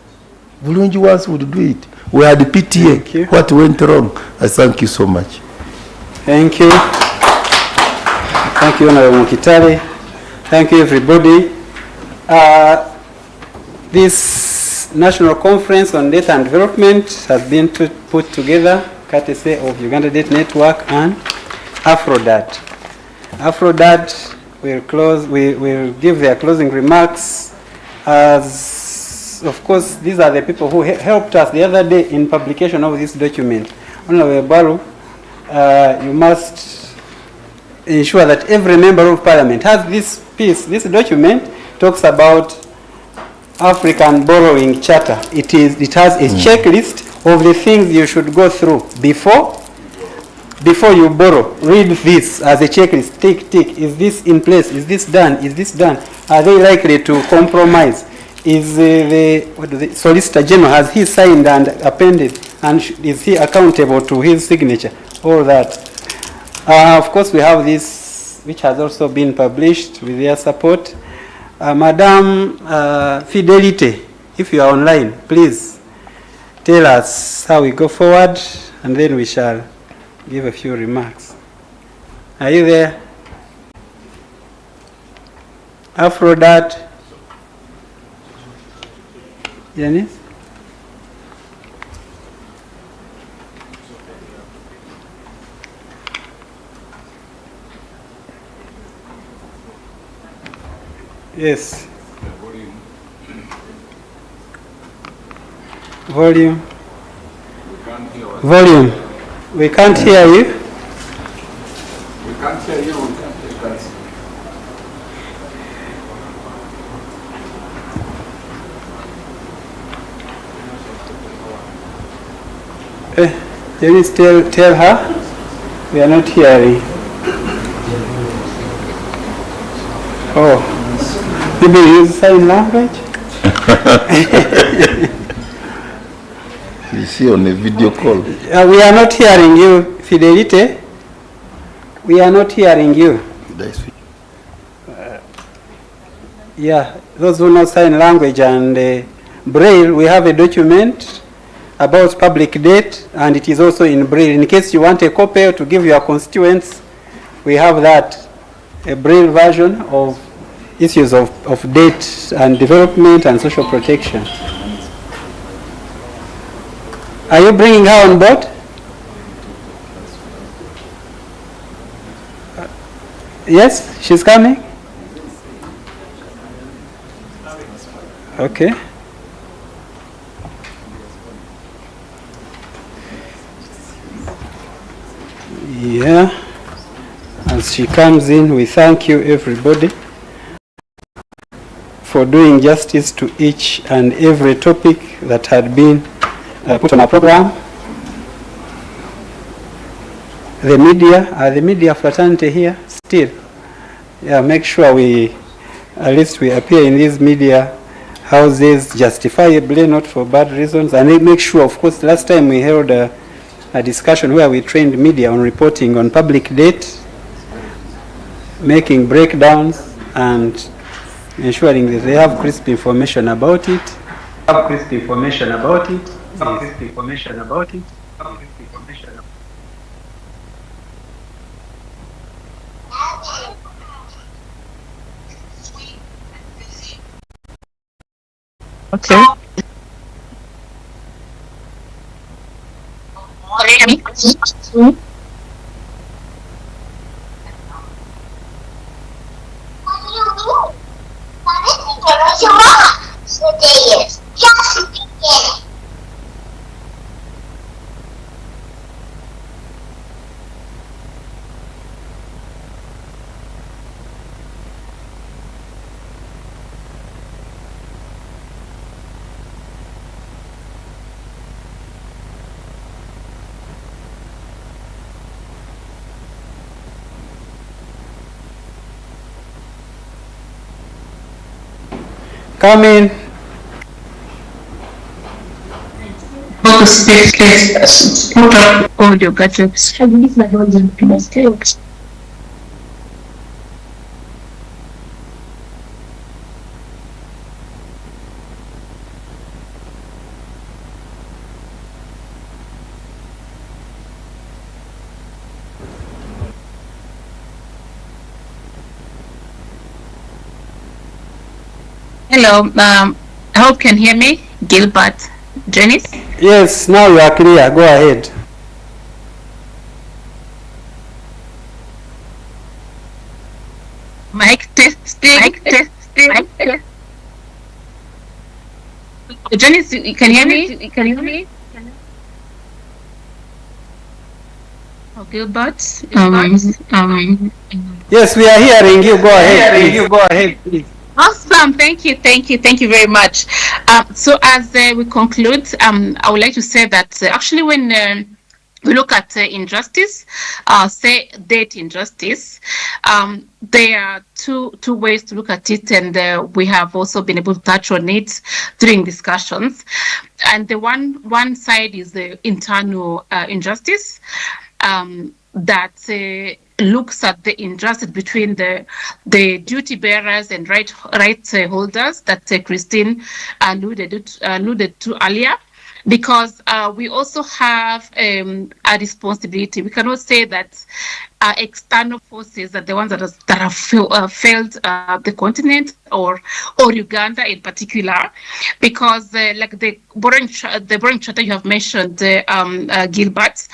[SPEAKER 9] Bulungi Bwansi would do it. We had the PTA. What went wrong? I thank you so much.
[SPEAKER 2] Thank you. Thank you, Honorable Mukitale. Thank you, everybody. This National Conference on Data and Development has been put together courtesy of Uganda Data Network and AfCoDD. AfCoDD will give their closing remarks. As of course, these are the people who helped us the other day in publication of this document. Honorable Baru, you must ensure that every member of Parliament has this piece. This document talks about African Borrowing Charter. It has a checklist of the things you should go through before you borrow. Read this as a checklist. Tick, tick. Is this in place? Is this done? Is this done? Are they likely to compromise? Is the Solicitor General, has he signed and appended? And is he accountable to his signature? All that. Of course, we have this, which has also been published with their support. Madam Fidelity, if you are online, please tell us how we go forward, and then we shall give a few remarks. Are you there? AfCoDD. Janice? Yes. Volume. Volume. We can't hear you.
[SPEAKER 4] We can't hear you.
[SPEAKER 2] Janice, tell her we are not hearing. Oh. Maybe use sign language?
[SPEAKER 9] You see on a video call.
[SPEAKER 2] We are not hearing you, Fidelity. We are not hearing you. Yeah, those who know sign language and Braille, we have a document about public debt, and it is also in Braille. In case you want a copy to give your constituents, we have that, a Braille version of issues of debt and development and social protection. Are you bringing her on board? Yes, she's coming? Okay. Yeah. As she comes in, we thank you everybody for doing justice to each and every topic that had been put on our program. The media fraternity here still. Yeah, make sure at least we appear in these media houses justifiably, not for bad reasons. And make sure, of course, last time we held a discussion where we trained media on reporting on public debt, making breakdowns, and ensuring that they have crisp information about it.
[SPEAKER 10] Okay.
[SPEAKER 2] Come in.
[SPEAKER 10] How to speak this? Put up audio gadgets. Hello, I hope you can hear me. Gilbert, Janice?
[SPEAKER 2] Yes, now you are clear. Go ahead.
[SPEAKER 10] Mic testing. Mic testing. Janice, you can hear me? Can you hear me? Oh, Gilbert.
[SPEAKER 2] Yes, we are hearing you. Go ahead. Please.
[SPEAKER 10] Awesome. Thank you very much. So as we conclude, I would like to say that actually when we look at injustice, say debt injustice, there are two ways to look at it, and we have also been able to touch on it during discussions. And the one side is the internal injustice that looks at the injustice between the duty bearers and right holders that Christine alluded to earlier, because we also have a responsibility. We cannot say that external forces are the ones that have failed the continent or Uganda in particular, because like the borrowing charter you have mentioned, Gilbert,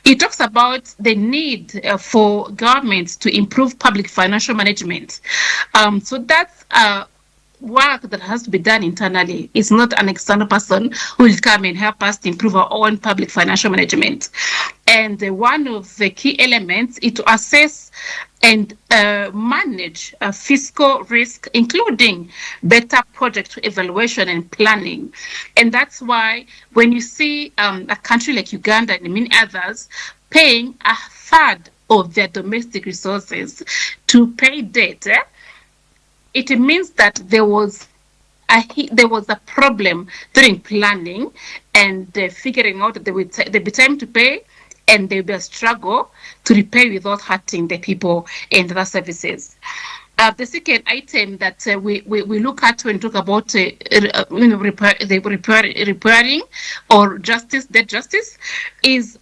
[SPEAKER 10] it talks about the need for governments to improve public financial management. So that's work that has to be done internally. It's not an external person who will come and help us to improve our own public financial management. And one of the key elements is to assess and manage fiscal risk, including better project evaluation and planning. And that's why when you see a country like Uganda and many others paying a third of their domestic resources to pay debt, it means that there was a problem during planning and figuring out that there will be time to pay, and there will be a struggle to repay without hurting the people and the services. The second item that we look at when we talk about repairing or debt justice is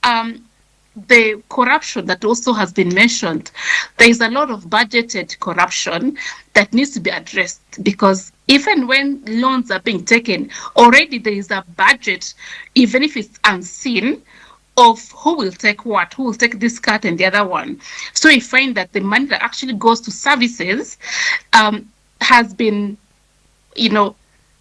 [SPEAKER 10] the corruption that also has been mentioned. There is a lot of budgeted corruption that needs to be addressed, because even when loans are being taken, already there is a budget, even if it's unseen, of who will take what, who will take this cut and the other one. So we find that the money that actually goes to services has been,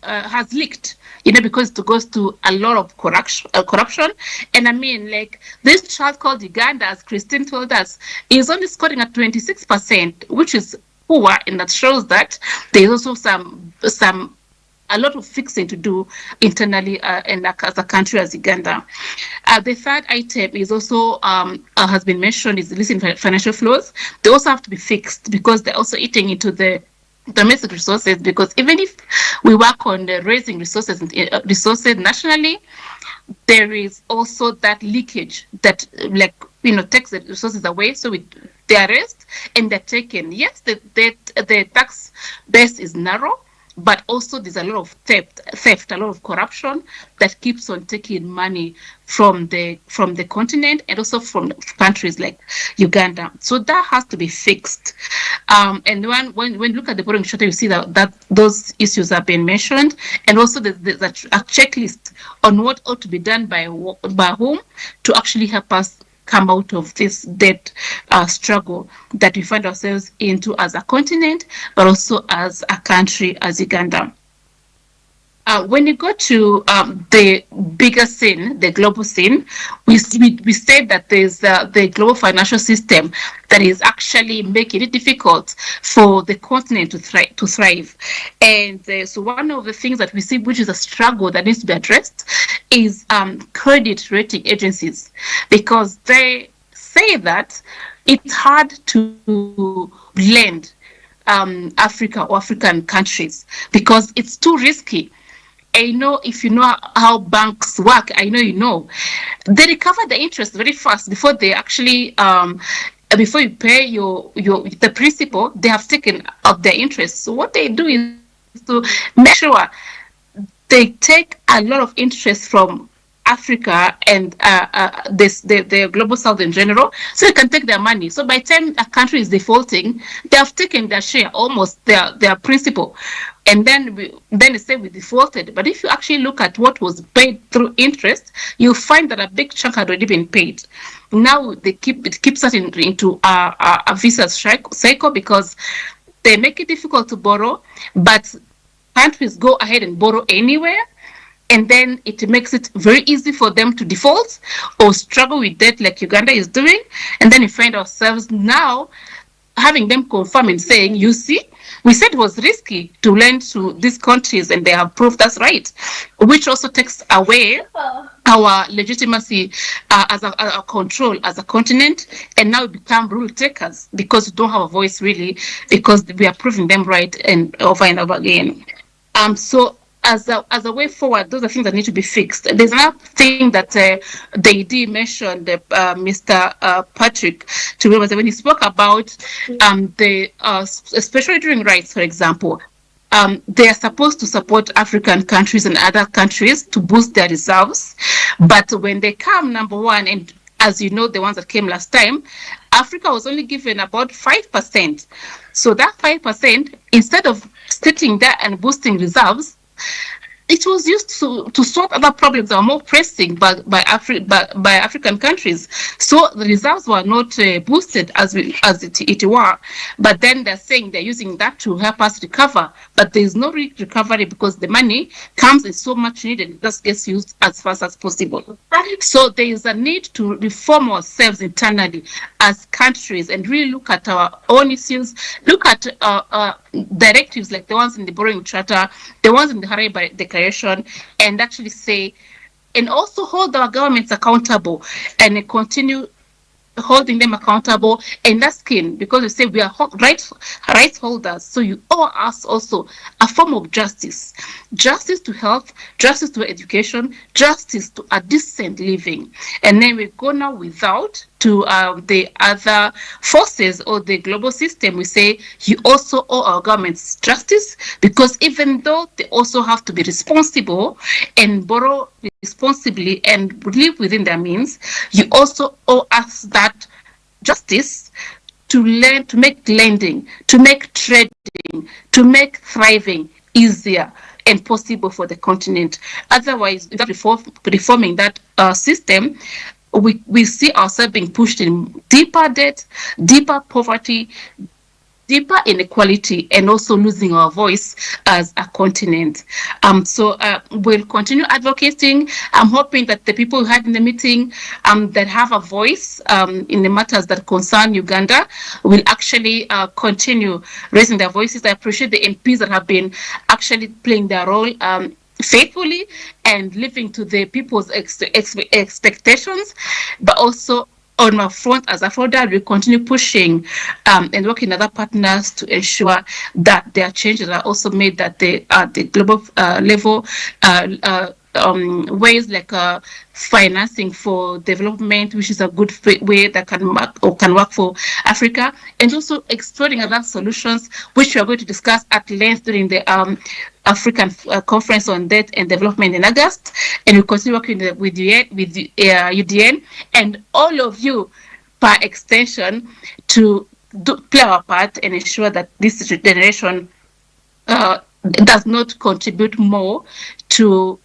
[SPEAKER 10] has leaked, because it goes to a lot of corruption. And I mean, like this child called Uganda, as Christine told us, is only scoring at 26%, which is poor, and that shows that there's also a lot of fixing to do internally and as a country as Uganda. The third item is also has been mentioned is illicit financial flows. They also have to be fixed because they're also eating into the domestic resources, because even if we work on raising resources nationally, there is also that leakage that takes the resources away. So they are raised and they're taken. Yes, the tax base is narrow, but also there's a lot of theft, a lot of corruption that keeps on taking money from the continent and also from countries like Uganda. So that has to be fixed. And when you look at the borrowing charter, you see that those issues have been mentioned, and also there's a checklist on what ought to be done by whom to actually help us come out of this debt struggle that we find ourselves into as a continent, but also as a country, as Uganda. When you go to the bigger scene, the global scene, we said that there's the global financial system that is actually making it difficult for the continent to thrive. And so one of the things that we see, which is a struggle that needs to be addressed, is credit rating agencies, because they say that it's hard to lend Africa or African countries because it's too risky. I know if you know how banks work, I know they recover the interest very fast before they actually before you pay the principal, they have taken out their interest. So what they do is to make sure they take a lot of interest from Africa and the global south in general, so they can take their money. So by the time a country is defaulting, they have taken their share, almost their principal. And then they say we defaulted. But if you actually look at what was paid through interest, you'll find that a big chunk had already been paid. Now it keeps us into a vicious cycle, because they make it difficult to borrow, but countries go ahead and borrow anywhere, and then it makes it very easy for them to default or struggle with debt like Uganda is doing. And then we find ourselves now having them confirm and saying, you see, we said it was risky to lend to these countries, and they have proved us right, which also takes away our legitimacy as a control as a continent, and now we become rule takers because we don't have a voice really, because we are proving them right and over again. So as a way forward, those are things that need to be fixed. There's another thing that the ED mentioned, Mr. Patrick, to remember, when he spoke about especially during rights, for example, they are supposed to support African countries and other countries to boost their reserves. But when they come, number one, and as you know, the ones that came last time, Africa was only given about 5%. So that 5%, instead of sitting there and boosting reserves, it was used to sort other problems that are more pressing by African countries. So the reserves were not boosted as it were. But then they're saying they're using that to help us recover. But there's no recovery because the money comes in so much need and it just gets used as fast as possible. So there is a need to reform ourselves internally as countries and really look at our own issues, look at directives like the ones in the borrowing charter, the ones in the Harare Declaration, and actually say, and also hold our governments accountable and continue holding them accountable and asking, because we say we are rights holders, so you owe us also a form of justice to health, justice to education, justice to a decent living. And then we go now without to the other forces or the global system. We say you also owe our governments justice, because even though they also have to be responsible and borrow responsibly and live within their means, you also owe us that justice to make lending, to make trading, to make thriving easier and possible for the continent. Otherwise, without reforming that system, we see ourselves being pushed in deeper debt, deeper poverty, deeper inequality, and also losing our voice as a continent. So we'll continue advocating. I'm hoping that the people who had in the meeting that have a voice in the matters that concern Uganda will actually continue raising their voices. I appreciate the MPs that have been actually playing their role faithfully and living to the people's expectations, but also on my front as AfCoDD, we continue pushing and working with other partners to ensure that there are changes that are also made at the global level, ways like financing for development, which is a good way that can work for Africa, and also exploring other solutions, which we are going to discuss at length during the African Conference on Debt and Development in August, and we continue working with UDN and all of you, by extension, to play our part and ensure that this generation does not contribute more to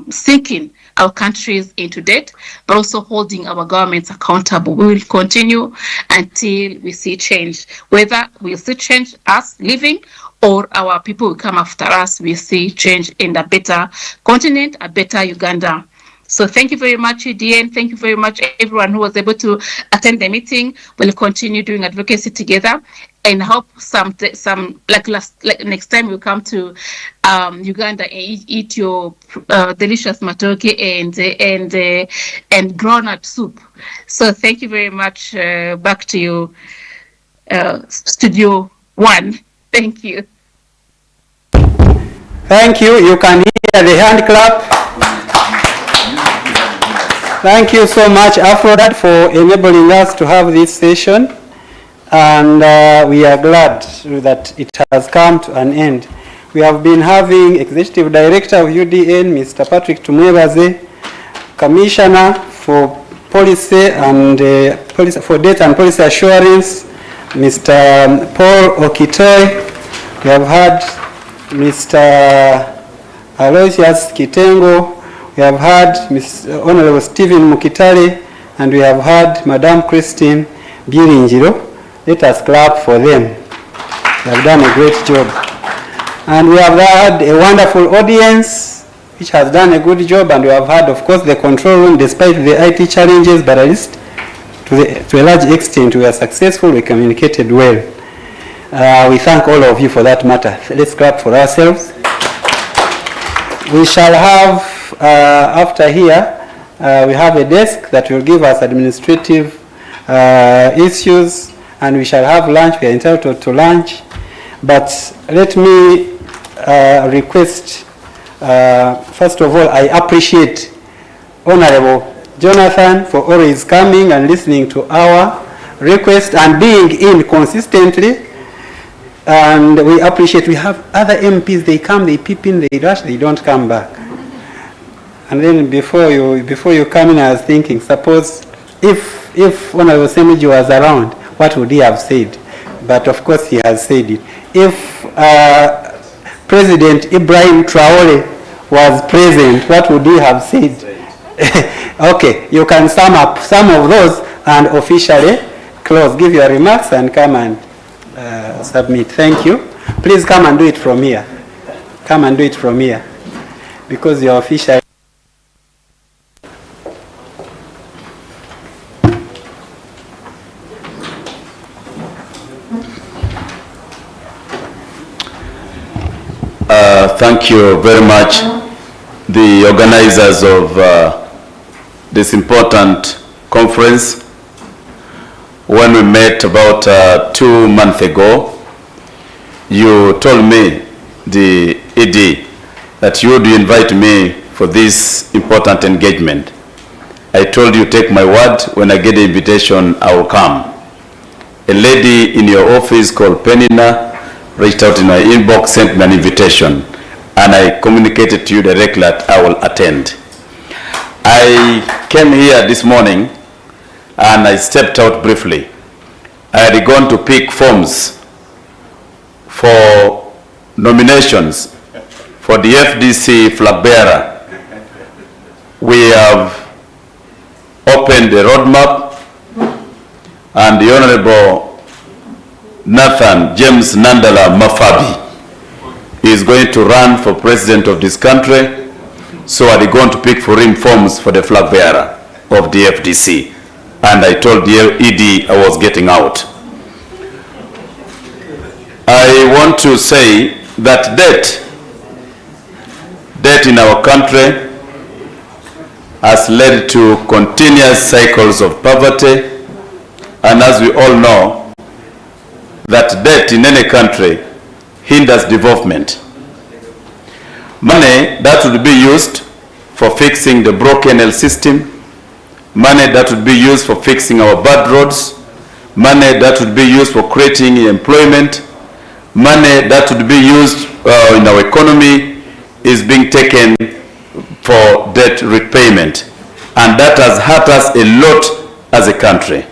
[SPEAKER 10] sinking our countries into debt, but also holding our governments accountable. We will continue until we see change. Whether we see change us living or our people will come after us, we see change in a better continent, a better Uganda. So thank you very much, UDN. Thank you very much, everyone who was able to attend the meeting. We'll continue doing advocacy together, and hope next time we'll come to Uganda and eat your delicious matoke and grown-up soup. So thank you very much. Back to you, Studio One. Thank you.
[SPEAKER 2] Thank you. You can hear the hand clap. Thank you so much, AfCoDD, for enabling us to have this session. And we are glad that it has come to an end. We have been having Executive Director of UDN, Mr. Patrick Tumwebaze, Commissioner for Policy and for Data and Policy Assurance, Mr. Paul Okitoy. We have had Mr. Aloysius Kitengo. We have had Mr. Honorable Stephen Mukitale, and we have had Madame Christine Biringiro. Let us clap for them. They have done a great job. And we have had a wonderful audience which has done a good job, and we have had, of course, the control room despite the IT challenges, but at least to a large extent we are successful, we communicated well. We thank all of you for that matter. Let's clap for ourselves. We shall have, after here, we have a desk that will give us administrative issues, and we shall have lunch. We are entitled to lunch. But let me request, first of all, I appreciate Honorable Jonathan for always coming and listening to our request and being in consistently. And we appreciate, we have other MPs, they come, they peep in, they rush, they don't come back. And then before you come in, I was thinking, suppose if Honorable Semiji was around, what would he have said? But of course he has said it. If President Ibrahim Traore was present, what would he have said? Okay, you can sum up some of those and officially close. Give your remarks and come and submit. Thank you. Please come and do it from here. Come and do it from here, because you're official.
[SPEAKER 9] Thank you very much, the organizers of this important conference when we met about 2 months ago. You told me, the ED, that you would invite me for this important engagement. I told you, take my word, when I get the invitation, I will come. A lady in your office called Penina reached out in my inbox, sent me an invitation, and I communicated to you directly that I will attend. I came here this morning and I stepped out briefly. I had gone to pick forms for nominations for the FDC flag bearer. We have opened the roadmap, and the Honorable Nathan James Nandala Mafabi is going to run for president of this country, so I'm going to pick for him forms for the flag bearer of the FDC. And I told the ED I was getting out. I want to say that debt in our country has led to continuous cycles of poverty, and as we all know, that debt in any country hinders development. Money that would be used for fixing the broken health system, money that would be used for fixing our bad roads, money that would be used for creating employment, money that would be used in our economy is being taken for debt repayment, and that has hurt us a lot as a country.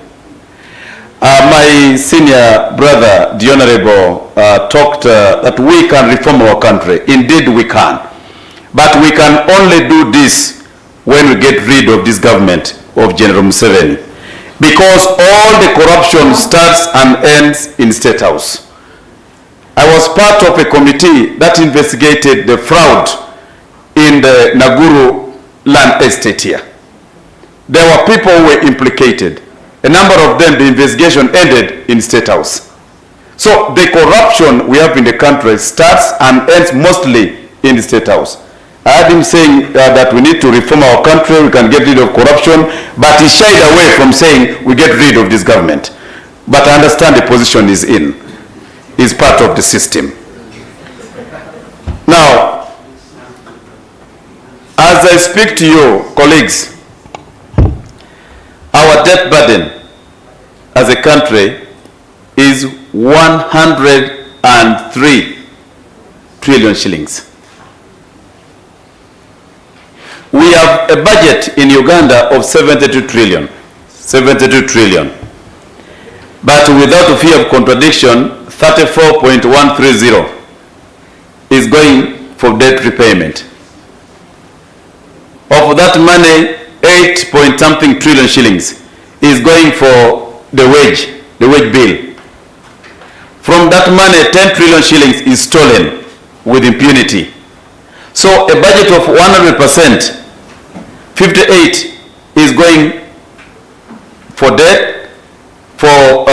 [SPEAKER 9] My senior brother, the Honorable, talked that we can reform our country. Indeed we can, but we can only do this when we get rid of this government of General Museveni, because all the corruption starts and ends in State House. I was part of a committee that investigated the fraud in the Naguru land estate here. There were people who were implicated. A number of them, the investigation ended in State House. So the corruption we have in the country starts and ends mostly in the State House. I heard him saying that we need to reform our country, we can get rid of corruption, but he shied away from saying we get rid of this government. But I understand the position he's in. Is part of the system. Now, as I speak to you, colleagues, our debt burden as a country is 103 trillion shillings. We have a budget in Uganda of 72 trillion. But without a fear of contradiction, 34.130 is going for debt repayment. Of that money, 8-point-something trillion shillings is going for the wage bill. From that money, 10 trillion shillings is stolen with impunity. So a budget of 100%, 58 is going for debt, for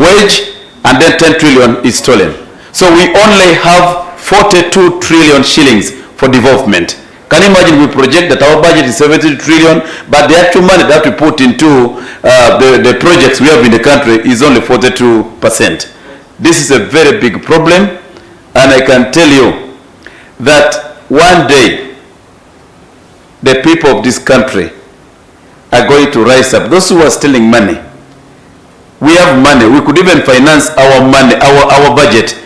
[SPEAKER 9] wage, and then 10 trillion is stolen. So we only have 42 trillion shillings for development. Can you imagine, we project that our budget is 70 trillion, but the actual money that we put into the projects we have in the country is only 42%. This is a very big problem, and I can tell you that one day the people of this country are going to rise up. Those who are stealing money, we have money, we could even finance our money, our budget.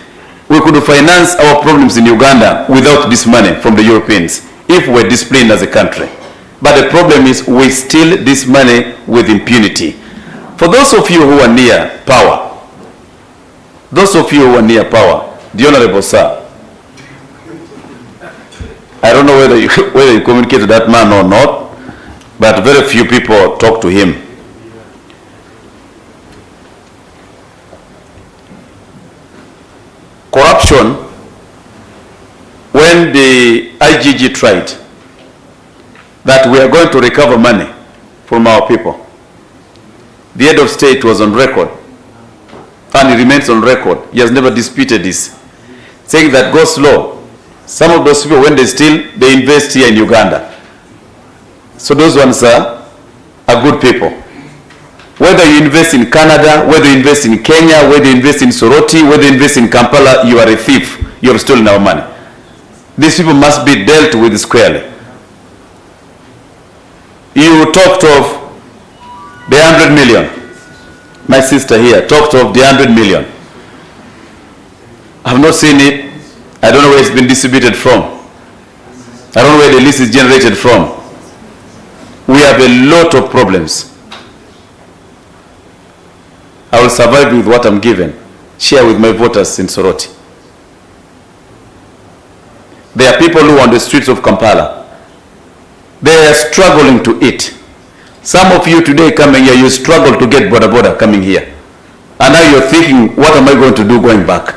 [SPEAKER 9] We could finance our problems in Uganda without this money from the Europeans, if we're disciplined as a country. But the problem is we steal this money with impunity. For those of you who are near power, the Honorable Sir, I don't know whether you communicate to that man or not, but very few people talk to him. Corruption, when the IGG tried that we are going to recover money from our people, the head of state was on record, and he remains on record. He has never disputed this, saying that go slow. Some of those people, when they steal, they invest here in Uganda. So those ones are good people. Whether you invest in Canada, whether you invest in Kenya, whether you invest in Soroti, whether you invest in Kampala, you are a thief. You have stolen our money. These people must be dealt with squarely. You talked of the 100 million. My sister here talked of the 100 million. I have not seen it. I don't know where it's been distributed from. I don't know where the list is generated from. We have a lot of problems. I will survive with what I'm given. Share with my voters in Soroti. There are people who are on the streets of Kampala. They are struggling to eat. Some of you today coming here, you struggle to get boda coming here. And now you're thinking, what am I going to do going back?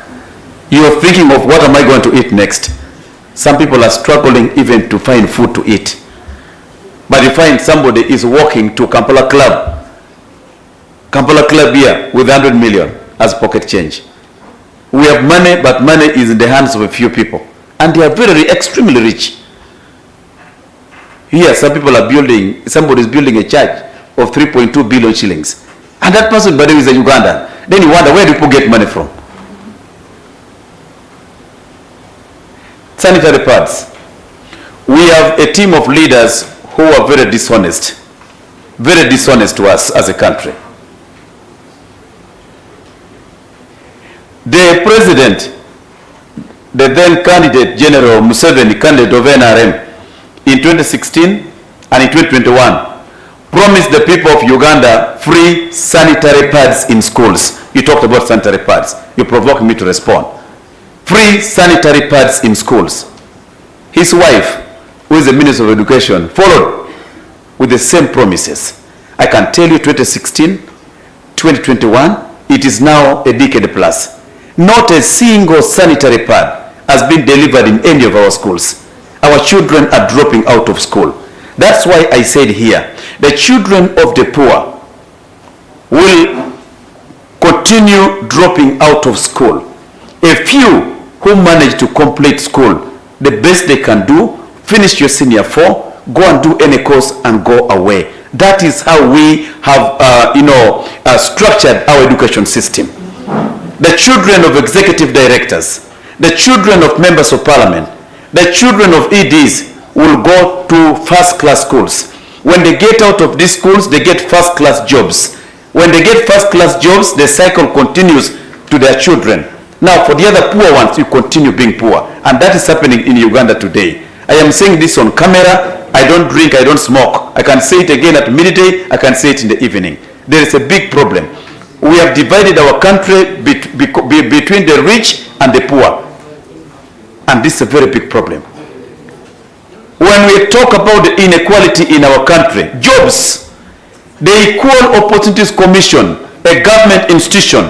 [SPEAKER 9] You're thinking of what am I going to eat next? Some people are struggling even to find food to eat. But you find somebody is walking to Kampala Club here with 100 million as pocket change. We have money, but money is in the hands of a few people. And they are very extremely rich. Here, some people are building, somebody is building a church of 3.2 billion shillings. And that person, by the way, is a Uganda. Then you wonder, where do people get money from? Sanitary pads. We have a team of leaders who are very dishonest to us as a country. The president, the then candidate General Museveni, candidate of NRM, in 2016 and in 2021, promised the people of Uganda free sanitary pads in schools. You talked about sanitary pads. You provoked me to respond. Free sanitary pads in schools. His wife, who is the Minister of Education, followed with the same promises. I can tell you 2016, 2021, it is now a decade plus. Not a single sanitary pad has been delivered in any of our schools. Our children are dropping out of school. That's why I said here, the children of the poor will continue dropping out of school. A few who manage to complete school, the best they can do, finish your senior 4, go and do any course and go away. That is how we have structured our education system. The children of executive directors, the children of members of parliament, the children of EDs will go to first-class schools. When they get out of these schools, they get first-class jobs. When they get first-class jobs, the cycle continues to their children. Now, for the other poor ones, you continue being poor. And that is happening in Uganda today. I am saying this on camera. I don't drink, I don't smoke. I can say it again at midday, I can say it in the evening. There is a big problem. We have divided our country between the rich and the poor. And this is a very big problem. When we talk about the inequality in our country, jobs, the Equal Opportunities Commission, a government institution,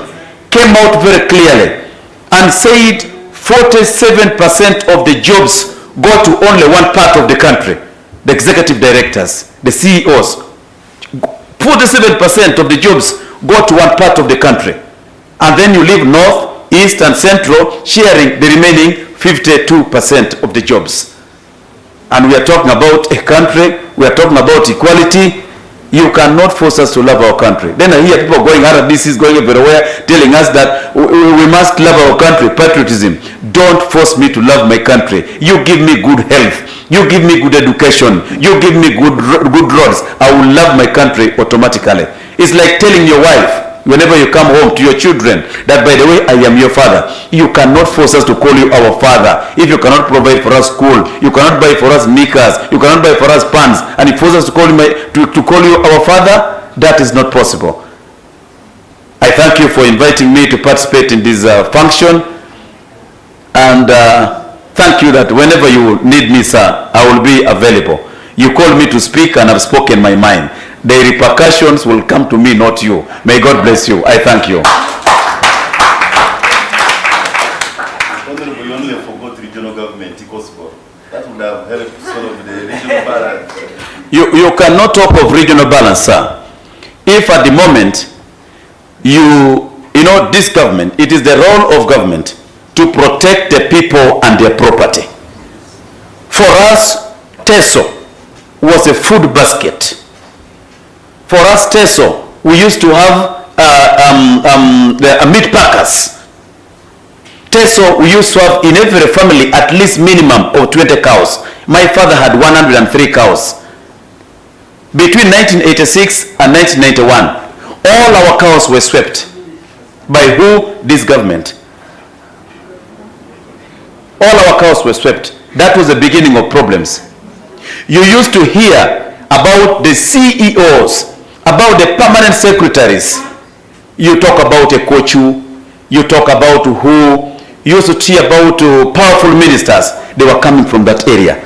[SPEAKER 9] came out very clearly and said 47% of the jobs go to only one part of the country, the executive directors, the CEOs. 47% of the jobs go to one part of the country. And then you leave north, east, and central sharing the remaining 52% of the jobs. And we are talking about a country, we are talking about equality. You cannot force us to love our country. Then I hear people going, RBC is going everywhere, telling us that we must love our country, patriotism. Don't force me to love my country. You give me good health. You give me good education. You give me good roads. I will love my country automatically. It's like telling your wife, whenever you come home to your children, that by the way, I am your father. You cannot force us to call you our father. If you cannot provide for us school, you cannot buy for us knickers, you cannot buy for us pants, and you force us to call you our father, that is not possible. I thank you for inviting me to participate in this function, and thank you that whenever you need me, sir, I will be available. You call me to speak and I've spoken my mind. The repercussions will come to me, not you. May God bless you. I thank you.
[SPEAKER 11] Honorable, you only forgot regional government, that would have helped solve the regional balance.
[SPEAKER 9] You cannot talk of regional balance, sir. If at the moment, this government, it is the role of government to protect the people and their property. For us, TESO, was a food basket. For us, Teso, we used to have the meat packers. Teso, we used to have in every family at least minimum of 20 cows. My father had 103 cows. Between 1986 and 1991, all our cows were swept. By who? This government. All our cows were swept. That was the beginning of problems. You used to hear about the CEOs, about the permanent secretaries. You talk about a Kochu, you talk about who, you used to hear about powerful ministers. They were coming from that area.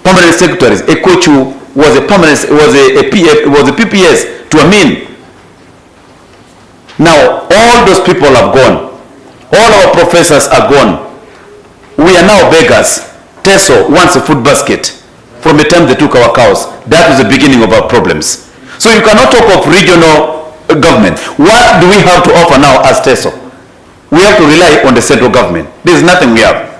[SPEAKER 9] Permanent secretaries. A Kochu was a permanent, was a PPS to Amin. Now all those people have gone. All our professors are gone. We are now beggars. Teso wants a food basket from the time they took our cows. That was the beginning of our problems. So you cannot talk of regional government. What do we have to offer now as Teso? We have to rely on the central government. There is nothing we have.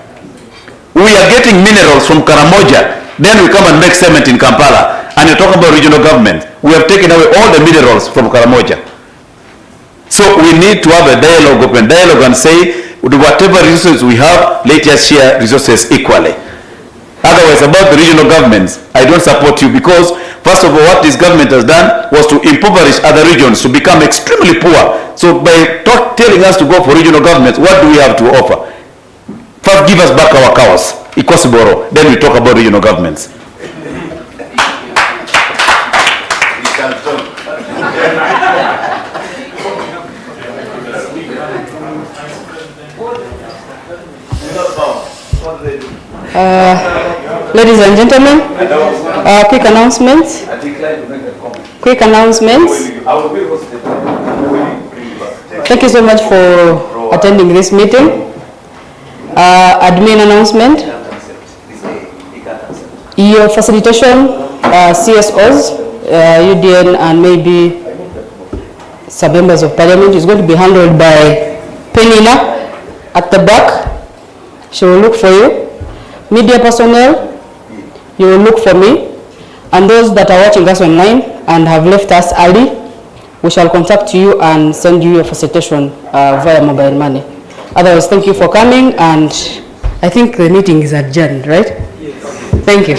[SPEAKER 9] We are getting minerals from Karamoja, then we come and make cement in Kampala, and you talk about regional government. We have taken away all the minerals from Karamoja. So we need to have a dialogue, open dialogue, and say, whatever resources we have, let us share resources equally. Otherwise, about the regional governments, I don't support you, because first of all, what this government has done was to impoverish other regions to become extremely poor. So by telling us to go for regional governments, what do we have to offer? First, give us back our cows, Ikosiboro, then we talk about regional governments.
[SPEAKER 12] Ladies and gentlemen, quick announcements. Quick announcements. Thank you so much for attending this meeting. Admin announcement. Your facilitation, CSOs, UDN, and maybe some members of parliament is going to be handled by Penina at the back. She will look for you. Media personnel, you will look for me. And those that are watching us online and have left us early, we shall contact you and send you your facilitation via mobile money. Otherwise, thank you for coming, and I think the meeting is adjourned, right? Yes. Thank you.